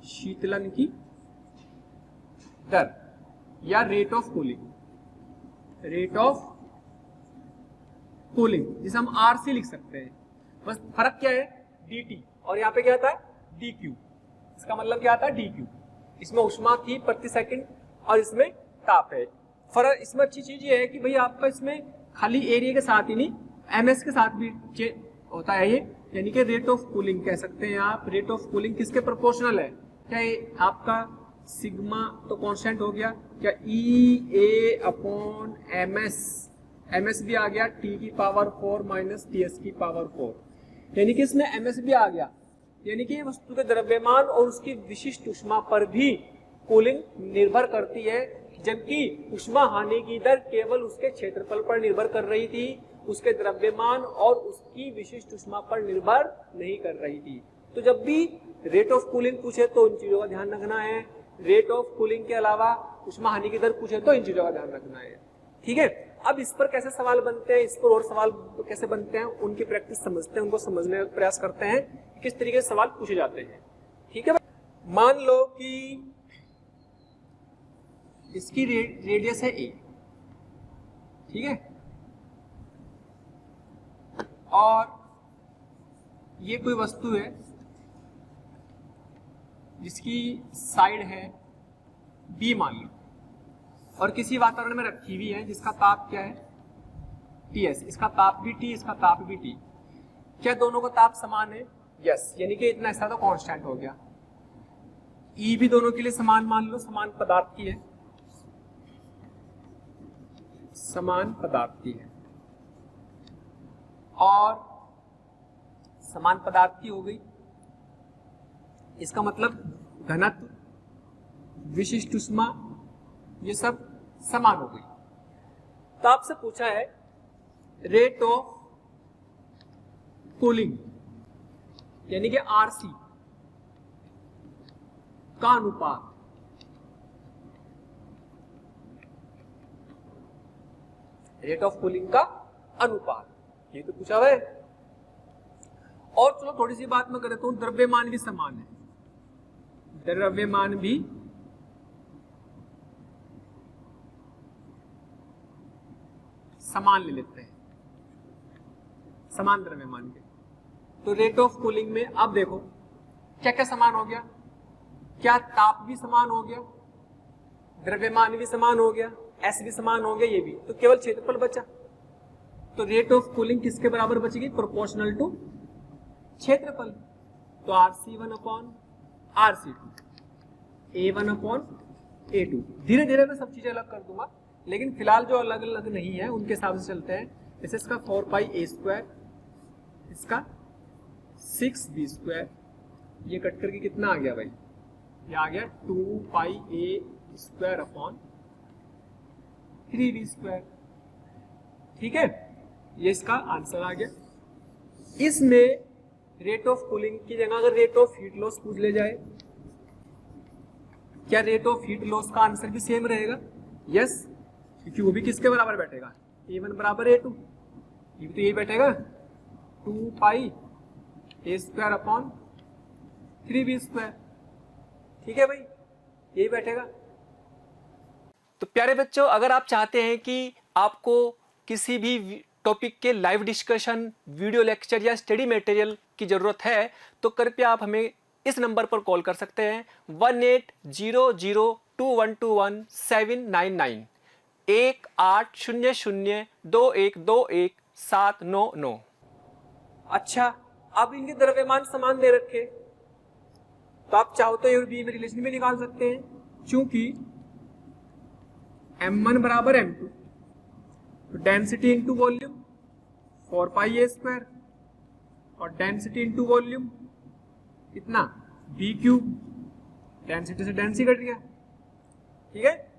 शीतलन की दर या rate of cooling, rate of cooling, जिसे हम आरसी लिख सकते हैं। बस फर्क क्या है, dt, और यहाँ पे क्या आता है dq। इसका मतलब क्या आता है dq। इसमें ऊष्मा थी प्रति सेकंड और इसमें ताप है। फर्क इसमें अच्छी चीज ये है कि भाई आपका इसमें खाली एरिया के साथ ही नहीं, ms के साथ भी होता है ये, यानी कि रेट ऑफ कूलिंग कह सकते हैं आप। रेट ऑफ कूलिंग किसके प्रोपोर्शनल है? क्या ये आपका सिग्मा तो कांस्टेंट हो गया, क्या ई ए अपॉन एम एस भी आ गया टी की पावर 4 माइनस टी एस की पावर 4, यानी कि इसमें एम एस भी आ गया, यानी कि वस्तु के द्रव्यमान और उसकी विशिष्ट ऊष्मा पर भी कूलिंग निर्भर करती है, जबकि ऊष्मा हानि की दर केवल उसके क्षेत्रफल पर निर्भर कर रही थी, उसके द्रव्यमान और उसकी विशिष्ट ऊष्मा पर निर्भर नहीं कर रही थी। तो जब भी रेट ऑफ कूलिंग पूछे तो इन चीजों का ध्यान रखना है, रेट ऑफ कूलिंग के अलावा ऊष्मा हानि की दर पूछे तो इन चीजों का ध्यान रखना है। ठीक है, अब इस पर कैसे सवाल बनते हैं, इस पर और सवाल कैसे बनते हैं, उनकी प्रैक्टिस समझते हैं, उनको समझने का प्रयास करते हैं कि किस तरीके से सवाल पूछे जाते हैं। ठीक है, मान लो कि इसकी रेडियस है a, ठीक है, और ये कोई वस्तु है जिसकी साइड है b मान लो, और किसी वातावरण में रखी हुई है जिसका ताप क्या है Ts, इसका ताप भी T, इसका ताप भी T। क्या दोनों का ताप समान है? यस, यानी कि इतना हिस्सा तो कांस्टेंट हो गया। E भी दोनों के लिए समान मान लो, समान पदार्थ की है, समान पदार्थ की है, और समान पदार्थ की हो गई, इसका मतलब घनत्व, विशिष्ट ऊष्मा, ये सब समान हो गई। तो आपसे पूछा है रेट ऑफ कूलिंग यानी कि आरसी का अनुपात, रेट ऑफ कूलिंग का अनुपात, ये तो पूछा हुआ है। और चलो थोड़ी सी बात मैं कर देता हूं, द्रव्यमान भी समान है, द्रव्यमान भी समान ले लेते हैं, समान द्रव्यमान के। तो रेट ऑफ कूलिंग में अब देखो क्या क्या समान हो गया, क्या ताप भी समान हो गया, द्रव्यमान भी समान हो गया, एस भी समान हो गया, ये भी, तो केवल क्षेत्रफल बचा। तो रेट ऑफ कूलिंग किसके बराबर बचेगी? प्रोपोर्शनल टू क्षेत्रफल। तो RC1 upon RC2, A1 upon A2। धीरे धीरे मैं सब चीजें अलग कर दूंगा, लेकिन फिलहाल जो अलग अलग नहीं है उनके हिसाब से चलते हैं। जैसे इसका 4πa², इसका 6b², ये कट करके कितना आ गया भाई? ये आ गया 2πa² अपॉन 3b²। ठीक है, ये इसका आंसर आ गया। इसमें रेट ऑफ कूलिंग की जगह अगर रेट ऑफ हीट लॉस पूछ ले जाए, क्या रेट ऑफ हीट लॉस का आंसर भी सेम रहेगा? यस, क्योंकि वो भी किसके बराबर बैठेगा? A1 बराबर A2, ये भी तो यही बैठेगा 2πa² अपॉन 3b²। ठीक है भाई, यही बैठेगा। तो प्यारे बच्चों, अगर आप चाहते हैं कि आपको किसी भी टॉपिक के लाइव डिस्कशन, वीडियो लेक्चर या स्टडी मटेरियल की ज़रूरत है तो कृपया आप हमें इस नंबर पर कॉल कर सकते हैं 18002121 18002121 अच्छा, अब इनके द्रव्यमान समान दे रखे तो आप चाहो तो ए और बी में रिलेशन भी निकाल सकते हैं, क्योंकि m1 बराबर m2 तो डेंसिटी इंटू वॉल्यूम 4 पाई ए स्क्वायर और डेंसिटी इंटू वॉल्यूम कितना बी क्यूब, डेंसिटी से डेंसिटी कट गया, ठीक है।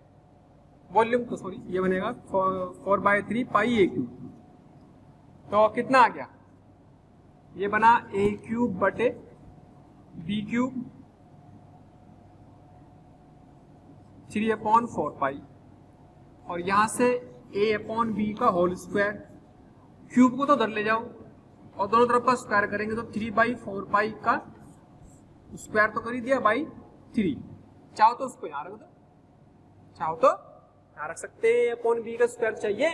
वॉल्यूम तो सॉरी ये बनेगा 4/3 पाई ए क्यूब, तो कितना आ गया, ये बना ए क्यूब बटे बी क्यूब 3/4 पाई और यहां से a/b का होल स्क्वायर, क्यूब को तो उधर ले जाओ और दोनों तरफ का स्क्वायर करेंगे तो 3/4 पाई का स्क्वायर तो कर ही दिया बाई 3, चाहो तो उसको यहाँ रख दो, चाहो तो यहाँ रख सकते हैं। a/b का स्क्वायर चाहिए,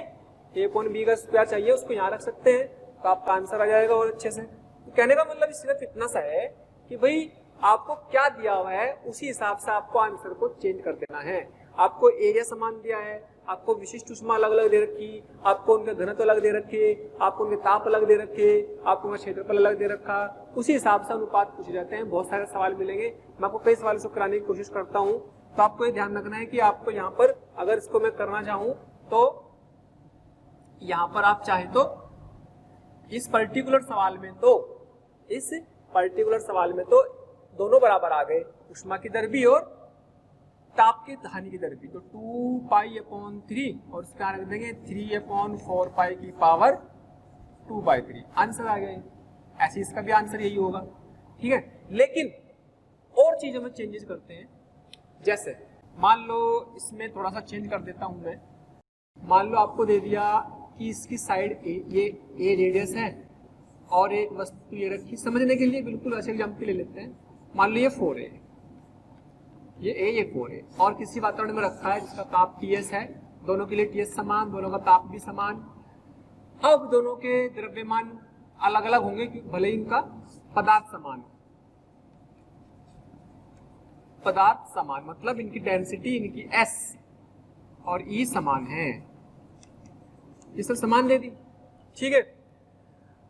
a/b का स्क्वायर चाहिए, उसको यहाँ रख सकते हैं तो आपका आंसर आ जाएगा और अच्छे से। तो कहने का मतलब सिर्फ इतना सा है कि भाई आपको क्या दिया हुआ है उसी हिसाब से आपको आंसर को चेंज कर देना है। आपको एरिया समान दिया है, आपको विशिष्ट ऊष्मा अलग अलग दे रखी, आपको उनके घनत्व अलग दे रखे, आपको उनके ताप अलग दे रखे, आपको उनका क्षेत्रफल अलग दे रखा, उसी हिसाब से अनुपात पूछे जाते हैं। बहुत सारे सवाल मिलेंगे, मैं आपको कई सवाल इसको कराने की कोशिश करता हूँ, तो आपको ये ध्यान रखना है कि आपको यहाँ पर अगर इसको मैं करना चाहूँ तो यहाँ पर आप चाहे तो इस पर्टिकुलर सवाल में तो दोनों बराबर आ गए, ऊष्मा की दर भी और ताप की हानि की दर भी, तो 2π/3 और इसका रख देंगे 3/4 पाई की पावर 2/3, आंसर आ गया। ऐसे इसका भी आंसर यही होगा, ठीक है। लेकिन और चीजों में चेंजेस करते हैं, जैसे मान लो इसमें थोड़ा सा चेंज कर देता हूं मैं, मान लो आपको दे दिया कि इसकी साइड ये ए रेडियस है और एक वस्तु ये रखी, समझने के लिए बिल्कुल ऐसे एग्जाम्पल ले लेते हैं। मान लो ये 4 है, ये ए ये 4 है और किसी वातावरण में रखा है जिसका ताप Ts है, दोनों के लिए Ts समान, दोनों का ताप भी समान। अब दोनों के द्रव्यमान अलग अलग होंगे भले ही इनका पदार्थ समान हो, पदार्थ समान मतलब इनकी डेंसिटी, इनकी S और E समान है, ये सब समान दे दी, ठीक है।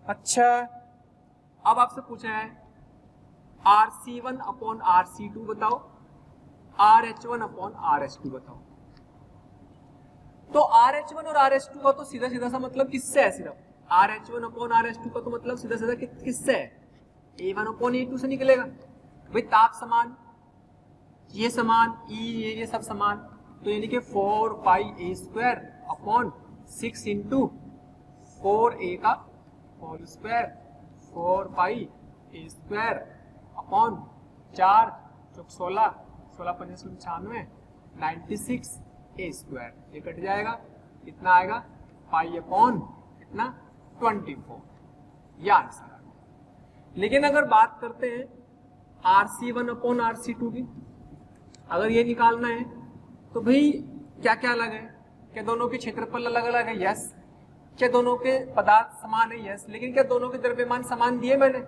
अच्छा, अब आपसे पूछा है RC1/RC2 बताओ, RH1/RH2 बताओ। तो RH1 और RH2 का तो सीधा सीधा सा मतलब किससे है, सिर्फ RH1/RH2 का तो मतलब सीधा सीधा किससे है, A1/A2 से निकलेगा। भाई ताप समान, ये समान, ये सब समान, तो यानी कि 4πA²/6 इंटू 4A का होल स्क्वायर 4πA²/4 16 16×5 96 A², ये कट जाएगा, कितना आएगा π/कितना 24, ये आंसर आ गया। लेकिन अगर बात करते हैं RC1/RC2 की, अगर ये निकालना है तो भाई क्या क्या अलग है, क्या दोनों के क्षेत्रफल अलग अलग है, यस। क्या दोनों के पदार्थ समान है, यस। लेकिन क्या दोनों के द्रव्यमान समान दिए मैंने,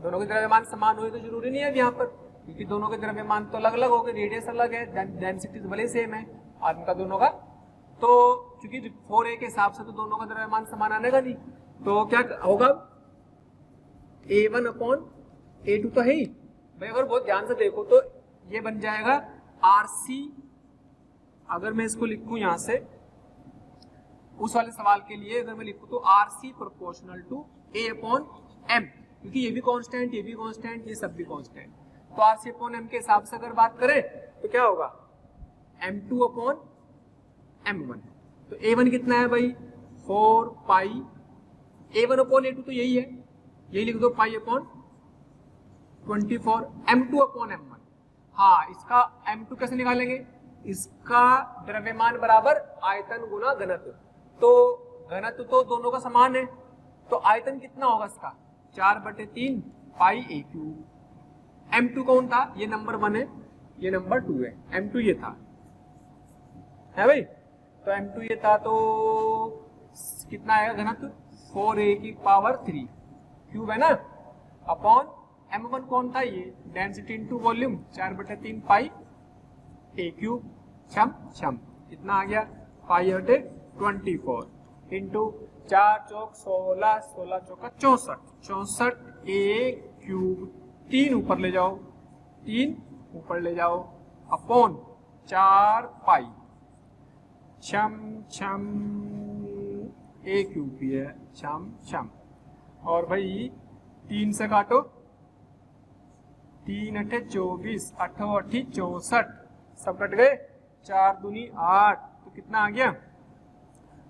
दोनों के द्रव्यमान समान हुए तो जरूरी नहीं है अब यहाँ पर, क्योंकि दोनों के द्रव्यमान तो अलग अलग हो गए, रेडियस अलग है, डेंसिटी भले सेम है और इनका दोनों का, तो क्योंकि 4A के हिसाब से तो दोनों का द्रव्यमान समान आने का नहीं, तो क्या होगा A1/A2 तो है ही भाई। अगर बहुत ध्यान से देखो तो ये बन जाएगा RC, अगर मैं इसको लिखूं यहां से उस वाले सवाल के लिए, अगर मैं लिखूं तो RC प्रोपोर्शनल टू A/M, क्योंकि ये भी कांस्टेंट, ये भी कांस्टेंट, ये सब भी कांस्टेंट, तो RC/M के हिसाब से अगर बात करें तो क्या होगा M2/M1। तो A1 कितना है भाई 4π, A1/A2 तो यही है, यही लिख दो π/24, M2/M1। हाँ, इसका M2 कैसे निकालेंगे, इसका द्रव्यमान बराबर आयतन गुना घनत्व, तो घनत्व तो दोनों का समान है, तो आयतन कितना होगा इसका 4/3 πA3। M2 कौन था, ये नंबर 1 है, ये नंबर 2 है, M2 ये था, है भाई, तो M2 ये था, तो कितना आएगा घनत्व 4a की पावर 3 क्यूब है ना, अपॉन m1 कौन था ये, density into volume 4/3 pi a cube छम कितना आ गया पाई बटे 24 इंटू 4 चौक 16, 16 चौका 64, 64 a क्यूब 3 ऊपर ले जाओ, 3 ऊपर ले जाओ अपॉन 4 पाई छम a क्यूब भी है छम और भाई 3 से काटो, 3 अठे 24, 8 8 64, सब कट गए, 4 दूनी 8, तो कितना आ गया,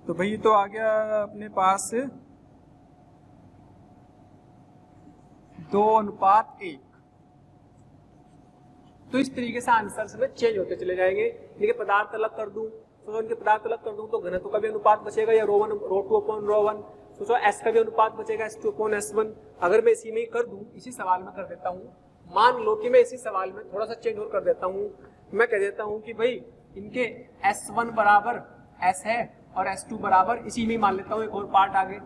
तो भाई तो आ गया अपने पास 2:1। तो इस तरीके से आंसर में चेंज होते चले जाएंगे। देखिए पदार्थ अलग कर दूं, सोचो इनके पदार्थ अलग कर दूं तो घनत्व का भी अनुपात बचेगा, या रो 2 अपॉन रो 1, सोचो एस का भी अनुपात बचेगा S2 अपॉन S1। अगर मैं इसी में ही कर दूं, इसी सवाल में कर देता हूं, मान लो कि मैं इसी सवाल में थोड़ा सा चेंज और कर देता हूं, मैं कह देता हूं कि भाई इनके S1 बराबर S है और S2 बराबर, इसी में ही मान लेता हूं एक और पार्ट आगे,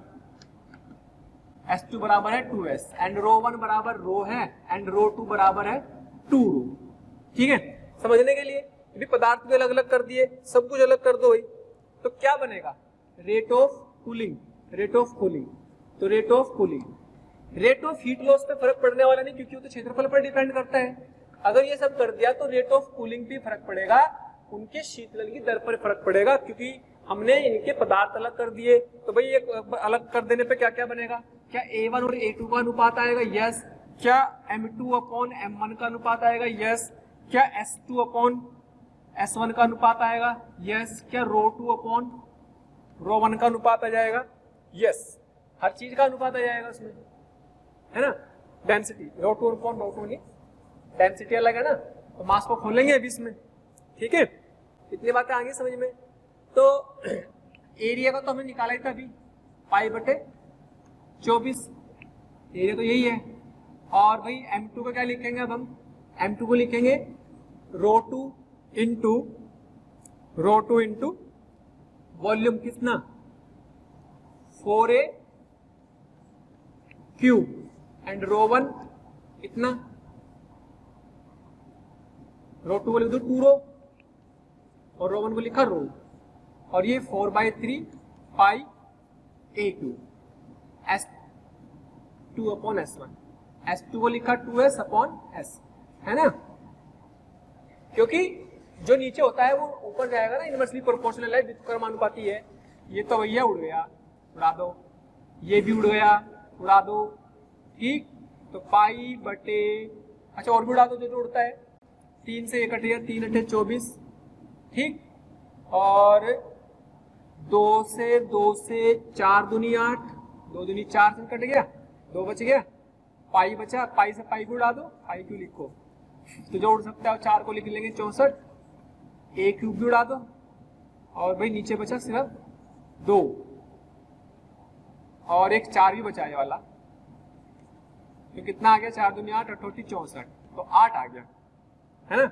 S2 बराबर है 2S एंड रो 1 बराबर रो है एंड रो 2 बराबर है 2 रो। ठीक है, समझने के लिए भी पदार्थ भी अलग अलग कर दिए, सब कुछ अलग कर दो भाई, तो क्या बनेगा, rate of cooling, rate of cooling, तो rate of cooling, rate of heat loss पे फर्क पड़ने वाला नहीं क्योंकि वो तो क्षेत्रफल पर डिपेंड करता है। अगर ये सब कर दिया तो रेट ऑफ कूलिंग भी फर्क पड़ेगा, उनके शीतलन की दर पर फर्क पड़ेगा क्योंकि हमने इनके पदार्थ अलग कर दिए। तो भाई ये अलग कर देने पे क्या क्या बनेगा, क्या A1 और A2 का अनुपात आएगा, यस। क्या M2 अपॉन M1 का अनुपात आएगा, यस। क्या S2 अपॉन S1 का अनुपात आएगा, यस। क्या रो 2 अपॉन रो 1 का अनुपात आ जाएगा, यस। हर चीज का अनुपात आ जाएगा उसमें, है ना। डेंसिटी रो 2 अपॉन रो 2 नहीं, डेंसिटी अलग है ना, तो मास को खोलेंगे अभी इसमें। ठीक है, इतनी बातें आ गई समझ में। तो एरिया का तो हमने निकाला ही था अभी, पाई बटे 24, एरिया तो यही है। और भाई M2 का क्या लिखेंगे, अब हम M2 को लिखेंगे रो 2 इंटू वॉल्यूम कितना 4A क्यूब एंड रो 1 इतना, रो 2 को लिख दो 2 रो और रो 1 को लिखा रो, और ये 4/3 पाई A cube S2 upon S1, S2 को लिखा 2S अपॉन S, है ना। क्योंकि जो नीचे होता है वो ऊपर जाएगा ना, इनवर्सली प्रोपोर्शनल है, व्युत्क्रमानुपाती है। ये तो भैया उड़ गया, उड़ा दो, ये भी उड़ गया, उड़ा दो। ठीक, तो पाई बटे, अच्छा और भी उड़ा दो जो उड़ता है, 3 से 1 कटेगा, 3 अठे 24, ठीक। और 2 से 4 दूनी 8, 2 दूनी 4 से कट गया, 2 बच गया, पाई बचा, पाई से पाई भी उड़ा दो, पाई क्यों लिखो, तो जो उड़ सकता है 4 को लिख लेंगे 64, A क्यूब भी उड़ा दो, और भाई नीचे बचा सिर्फ 2 और एक 4 भी बचा है वाला, तो कितना आ गया, 4 दूनी 8, 8 64, तो 8 आ गया, है ना।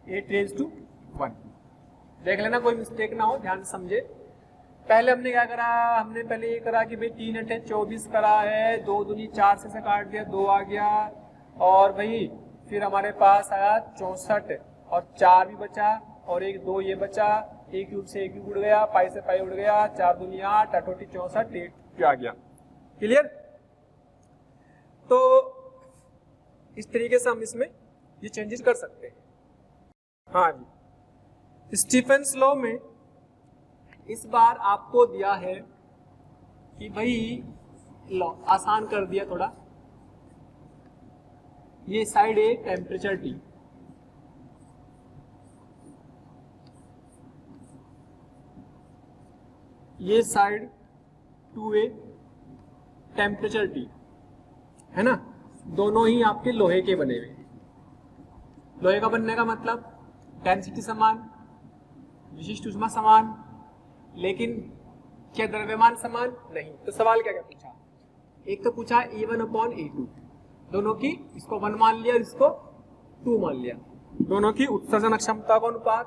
8 रेज़ टू 1, देख लेना कोई मिस्टेक ना हो, ध्यान से समझे। पहले हमने क्या करा, हमने पहले ये करा कि भाई 3 अठे 24 करा है, 2 दूनी 4 से काट दिया, 2 आ गया, और भाई फिर हमारे पास आया 64 और 4 भी बचा, और एक 2 ये बचा, A क्यूब से A क्यूब उड़ गया, पाई से पाई उड़ गया, 4 दूनी 8, 8 64, 8 आ गया। क्लियर। तो इस तरीके से हम इसमें ये चेंजेस कर सकते हैं। हाँ जी, स्टीफेंस लॉ में इस बार आपको दिया है कि भाई लॉ आसान कर दिया थोड़ा, ये साइड ए टेम्परेचर T, ये साइड 2A टेम्परेचर T, है ना। दोनों ही आपके लोहे के बने हुए। लोहे का बनने का मतलब डेंसिटी समान, विशिष्ट ऊष्मा समान, लेकिन क्या द्रव्यमान समान नहीं। तो सवाल क्या क्या पूछा, एक तो पूछा E1 अपॉन E2, दोनों की, इसको 1 मान लिया, इसको 2 मान लिया, दोनों की उत्सर्जन क्षमता का अनुपात,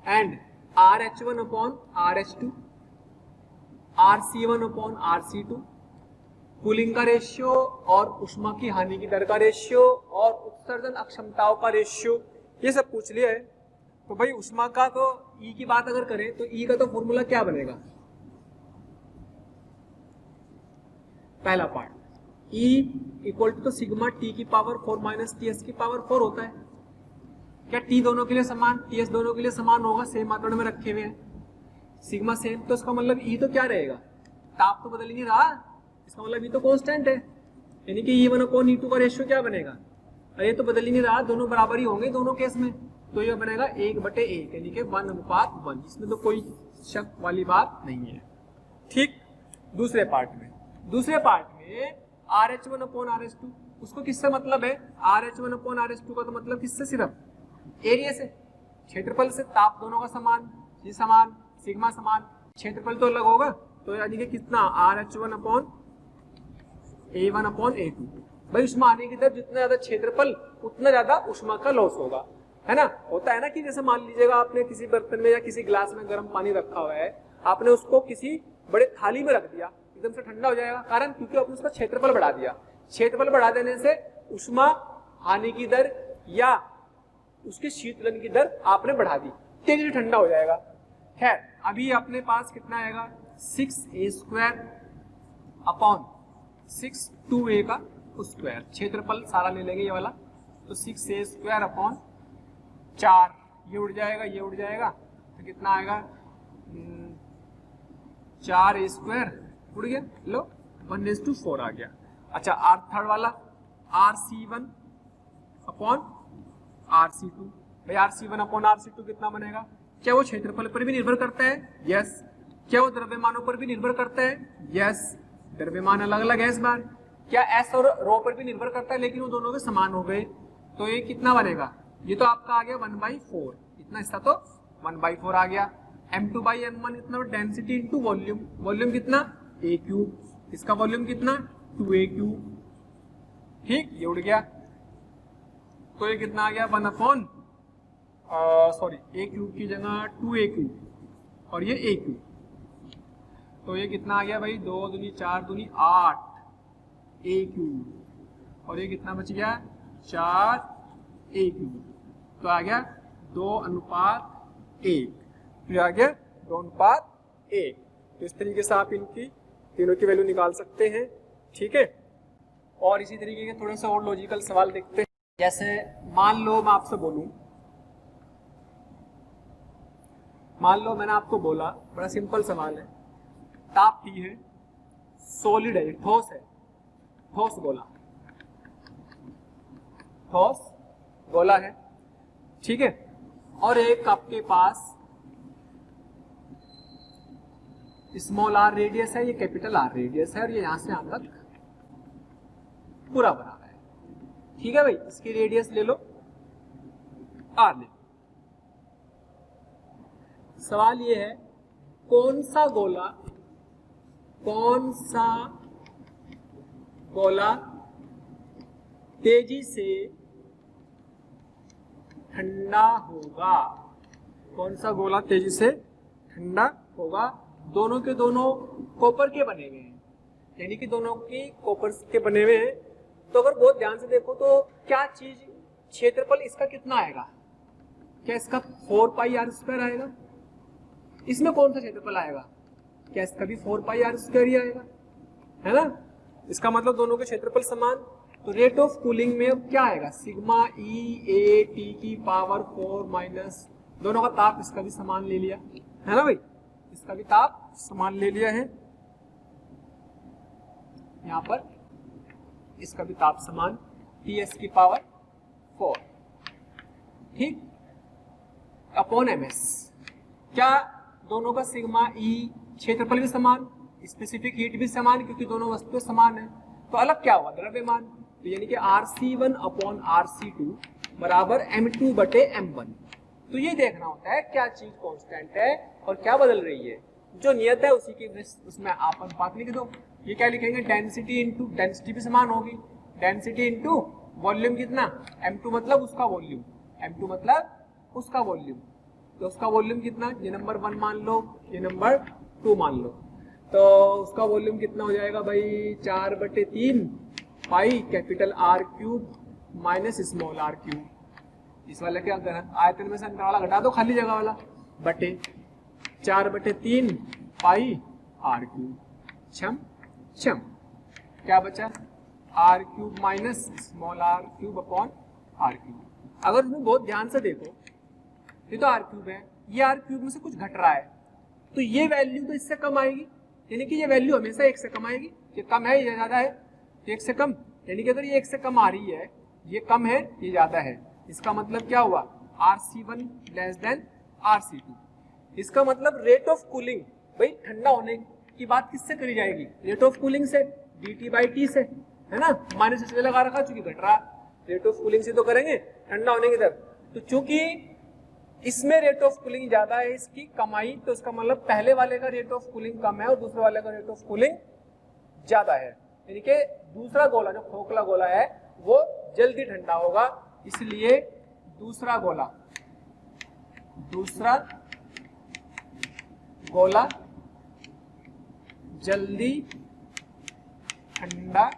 and RH1 upon RH2, RC1 upon RC2, cooling का रेशियो और ऊष्मा की हानि की दर का रेशियो और उत्सर्जन अक्षमताओं का रेशियो, ये सब पूछ लिया है। तो भाई ऊष्मा का तो ई की बात अगर करें तो ई का तो फॉर्मूला क्या बनेगा, पहला part E equal to sigma T की पावर 4 माइनस टी एस की पावर 4 होता है। क्या टी दोनों के लिए समान, टी एस दोनों के लिए समान होगा, सेम मात्रा में रखे हुए हैं, सिग्मा सेम, तो इसका मतलब E तो क्या रहेगा, ताप तो बदल ही नहीं रहा, इसका मतलब E तो कांस्टेंट है, यानी कि E1 अपॉन E2 का रेशियो क्या बनेगा, अरे तो बदल ही नहीं रहा, दोनों बराबर ही होंगे दोनों केस में, तो ये बनेगा 1/1 यानी कि 1:1, इसमें तो कोई शक वाली बात नहीं है। ठीक, दूसरे पार्ट में RH1 अपॉन RH2, उसको किससे मतलब है, RH1 अपॉन RH2 का तो मतलब किससे, सिर्फ एरिया से, क्षेत्रफल से, ताप दोनों का समान, ये समान, सिग्मा समान, क्षेत्रफल तो अलग होगा, तो यानी कि कितना RH1 upon A1 upon A2। भाई उष्मा आने की दर जितना ज्यादा क्षेत्रफल उतना ज्यादा उष्मा का लॉस होगा, है ना। होता है ना कि जैसे मान लीजिएगा आपने किसी बर्तन में या किसी ग्लास में गर्म पानी रखा हुआ है, आपने उसको किसी बड़े थाली में रख दिया, एकदम से ठंडा हो जाएगा, कारण क्योंकि आपने उसका क्षेत्रफल बढ़ा दिया, क्षेत्रफल बढ़ा देने से उष्मा हानि की दर या उसके शीतलन की दर आपने बढ़ा दी, तेजी से ठंडा हो जाएगा। खैर अभी अपने पास कितना आएगा, 6a² अपॉन 6 2a का स्क्वायर, क्षेत्रफल सारा ले लेंगे ये वाला, तो 6a² अपॉन 4, ये उड़ जाएगा, ये उड़ जाएगा, तो कितना आएगा 4a² उड़ गया, लो 1:4 आ गया। अच्छा आर थर्ड वाला RC1 अपॉन RC2, भाई RC1 अपॉन RC2 कितना बनेगा, क्या वो क्षेत्रफल पर भी निर्भर करता है, यस, क्या वो द्रव्यमानों पर भी निर्भर करता है, यस, द्रव्यमान अलग अलग है इस बार, क्या S और रो पर भी निर्भर करता है, लेकिन वो दोनों के समान हो गए, तो ये कितना बनेगा, ये तो आपका आ गया 1/4, इतना हिस्सा तो 1/4 आ गया। M2/M1 इतना डेंसिटी इंटू वॉल्यूम, वॉल्यूम कितना A3, इसका वॉल्यूम कितना 2A3, ठीक, ये उड़ गया, तो ये कितना आ गया 1 सॉरी A³ की जगह 2A³ और ये A³, तो ये कितना आ गया भाई 2 दूनी 4 दूनी 8 A³ और ये कितना बच गया 4 A³, तो आ गया 2:1, तो आ गया 2:1। तो इस तरीके से आप इनकी तीनों की वैल्यू निकाल सकते हैं, ठीक है। और इसी तरीके के थोड़े से और लॉजिकल सवाल देखते हैं, जैसे मान लो मैं आपसे बोलूं, मान लो मैंने आपको बोला, बड़ा सिंपल सवाल है, ताप T है, सॉलिड है, ठोस है, ठोस गोला है, ठीक है, और एक आपके पास स्मॉल r रेडियस है, ये कैपिटल R रेडियस है, और ये यहां से यहां तक पूरा बना रहा है, ठीक है भाई, इसकी रेडियस ले लो R ले लो। सवाल ये है कौन सा गोला तेजी से ठंडा होगा, कौन सा गोला तेजी से ठंडा होगा, दोनों के दोनों कॉपर के बने हुए हैं, यानी कि दोनों की कॉपर के बने हुए हैं, तो अगर बहुत ध्यान से देखो तो क्या चीज, क्षेत्रफल इसका कितना आएगा, क्या इसका 4πr² आएगा, इसमें कौन सा क्षेत्रफल आएगा, क्या इसका भी 4πr² ही आएगा, है ना, इसका मतलब दोनों के क्षेत्रफल समान, तो रेट ऑफ कूलिंग में क्या आएगा, सिग्मा E/A T की पावर 4 माइनस, दोनों का ताप इसका भी समान ले लिया, है ना भाई, इसका भी ताप समान ले लिया है, यहां पर इसका भी ताप समान TS की पावर 4, ठीक, अपॉन MS, क्या दोनों का सिग्मा E क्षेत्रफल भी समान, स्पेसिफिक हीट भी समान, क्योंकि दोनों वस्तुएं समान है, तो अलग क्या हुआ, द्रव्यमान, तो यानी कि RC1 अपॉन RC2 बराबर M2/M1, तो ये देखना होता है क्या चीज कांस्टेंट है और क्या बदल रही है, जो नियत है उसी की उसमें आप अनुपात लिख दो, ये क्या लिखेंगे, डेंसिटी इंटू, डेंसिटी भी समान होगी, डेंसिटी इंटू वॉल्यूम कितना, M2 मतलब उसका वॉल्यूम, M2 मतलब उसका वॉल्यूम, तो उसका वॉल्यूम कितना, ये नंबर 1 मान लो, ये नंबर 2 मान लो, तो उसका वॉल्यूम कितना हो जाएगा भाई, 4/3 pi capital R cube minus small r cube. इस वाले क्या आयतन में से अंतर वाला घटा दो, खाली जगह वाला, बटे 4/3 पाई R क्यूब छम छम, क्या बचा R cube minus small r cube upon R cube. अगर तुम्हें बहुत ध्यान से देखो, ये तो R क्यूब है, ये R क्यूब में से कुछ घट रहा है, तो ये वैल्यू तो इससे कम आएगी, यानी कि ये वैल्यू हमेशा 1 से कम आएगी। ये कम है, ये ज्यादा है, 1 से कम, यानी कि अगर ये 1 से कम आ रही है, ये कम है, ये ज्यादा है, इसका मतलब क्या हुआ, RC1 लेस देन RC2। इसका मतलब रेट ऑफ कूलिंग, भाई ठंडा होने की बात किससे करी जाएगी, रेट ऑफ कूलिंग से, dt/t से, है ना, माइनस इसलिए लगा रखा चूंकि घट रहा, रेट ऑफ कूलिंग से तो करेंगे ठंडा होने की तरफ। तो चूंकि इसमें रेट ऑफ कूलिंग ज्यादा है, इसकी कमाई, तो इसका मतलब पहले वाले का रेट ऑफ कूलिंग कम है और दूसरे वाले का रेट ऑफ कूलिंग ज्यादा है, यानी कि दूसरा गोला जो खोखला गोला है वो जल्दी ठंडा होगा, इसलिए दूसरा गोला जल्दी ठंडा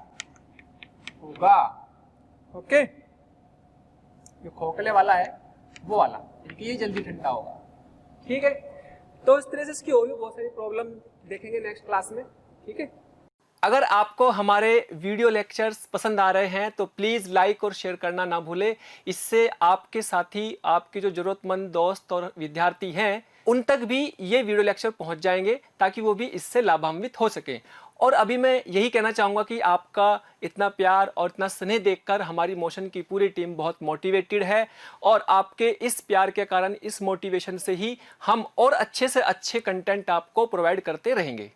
होगा। ओके, जो खोखले वाला है वो वाला, यानी कि ये जल्दी ठंडा होगा। ठीक है, तो इस तरह से इसकी और भी बहुत सारी प्रॉब्लम देखेंगे नेक्स्ट क्लास में। ठीक है, अगर आपको हमारे वीडियो लेक्चर्स पसंद आ रहे हैं तो प्लीज़ लाइक और शेयर करना ना भूलें। इससे आपके साथी, आपके जो ज़रूरतमंद दोस्त और विद्यार्थी हैं उन तक भी ये वीडियो लेक्चर पहुंच जाएंगे, ताकि वो भी इससे लाभान्वित हो सकें। और अभी मैं यही कहना चाहूँगा कि आपका इतना प्यार और इतना स्नेह देखकर हमारी मोशन की पूरी टीम बहुत मोटिवेटेड है, और आपके इस प्यार के कारण, इस मोटिवेशन से ही हम और अच्छे से अच्छे कंटेंट आपको प्रोवाइड करते रहेंगे।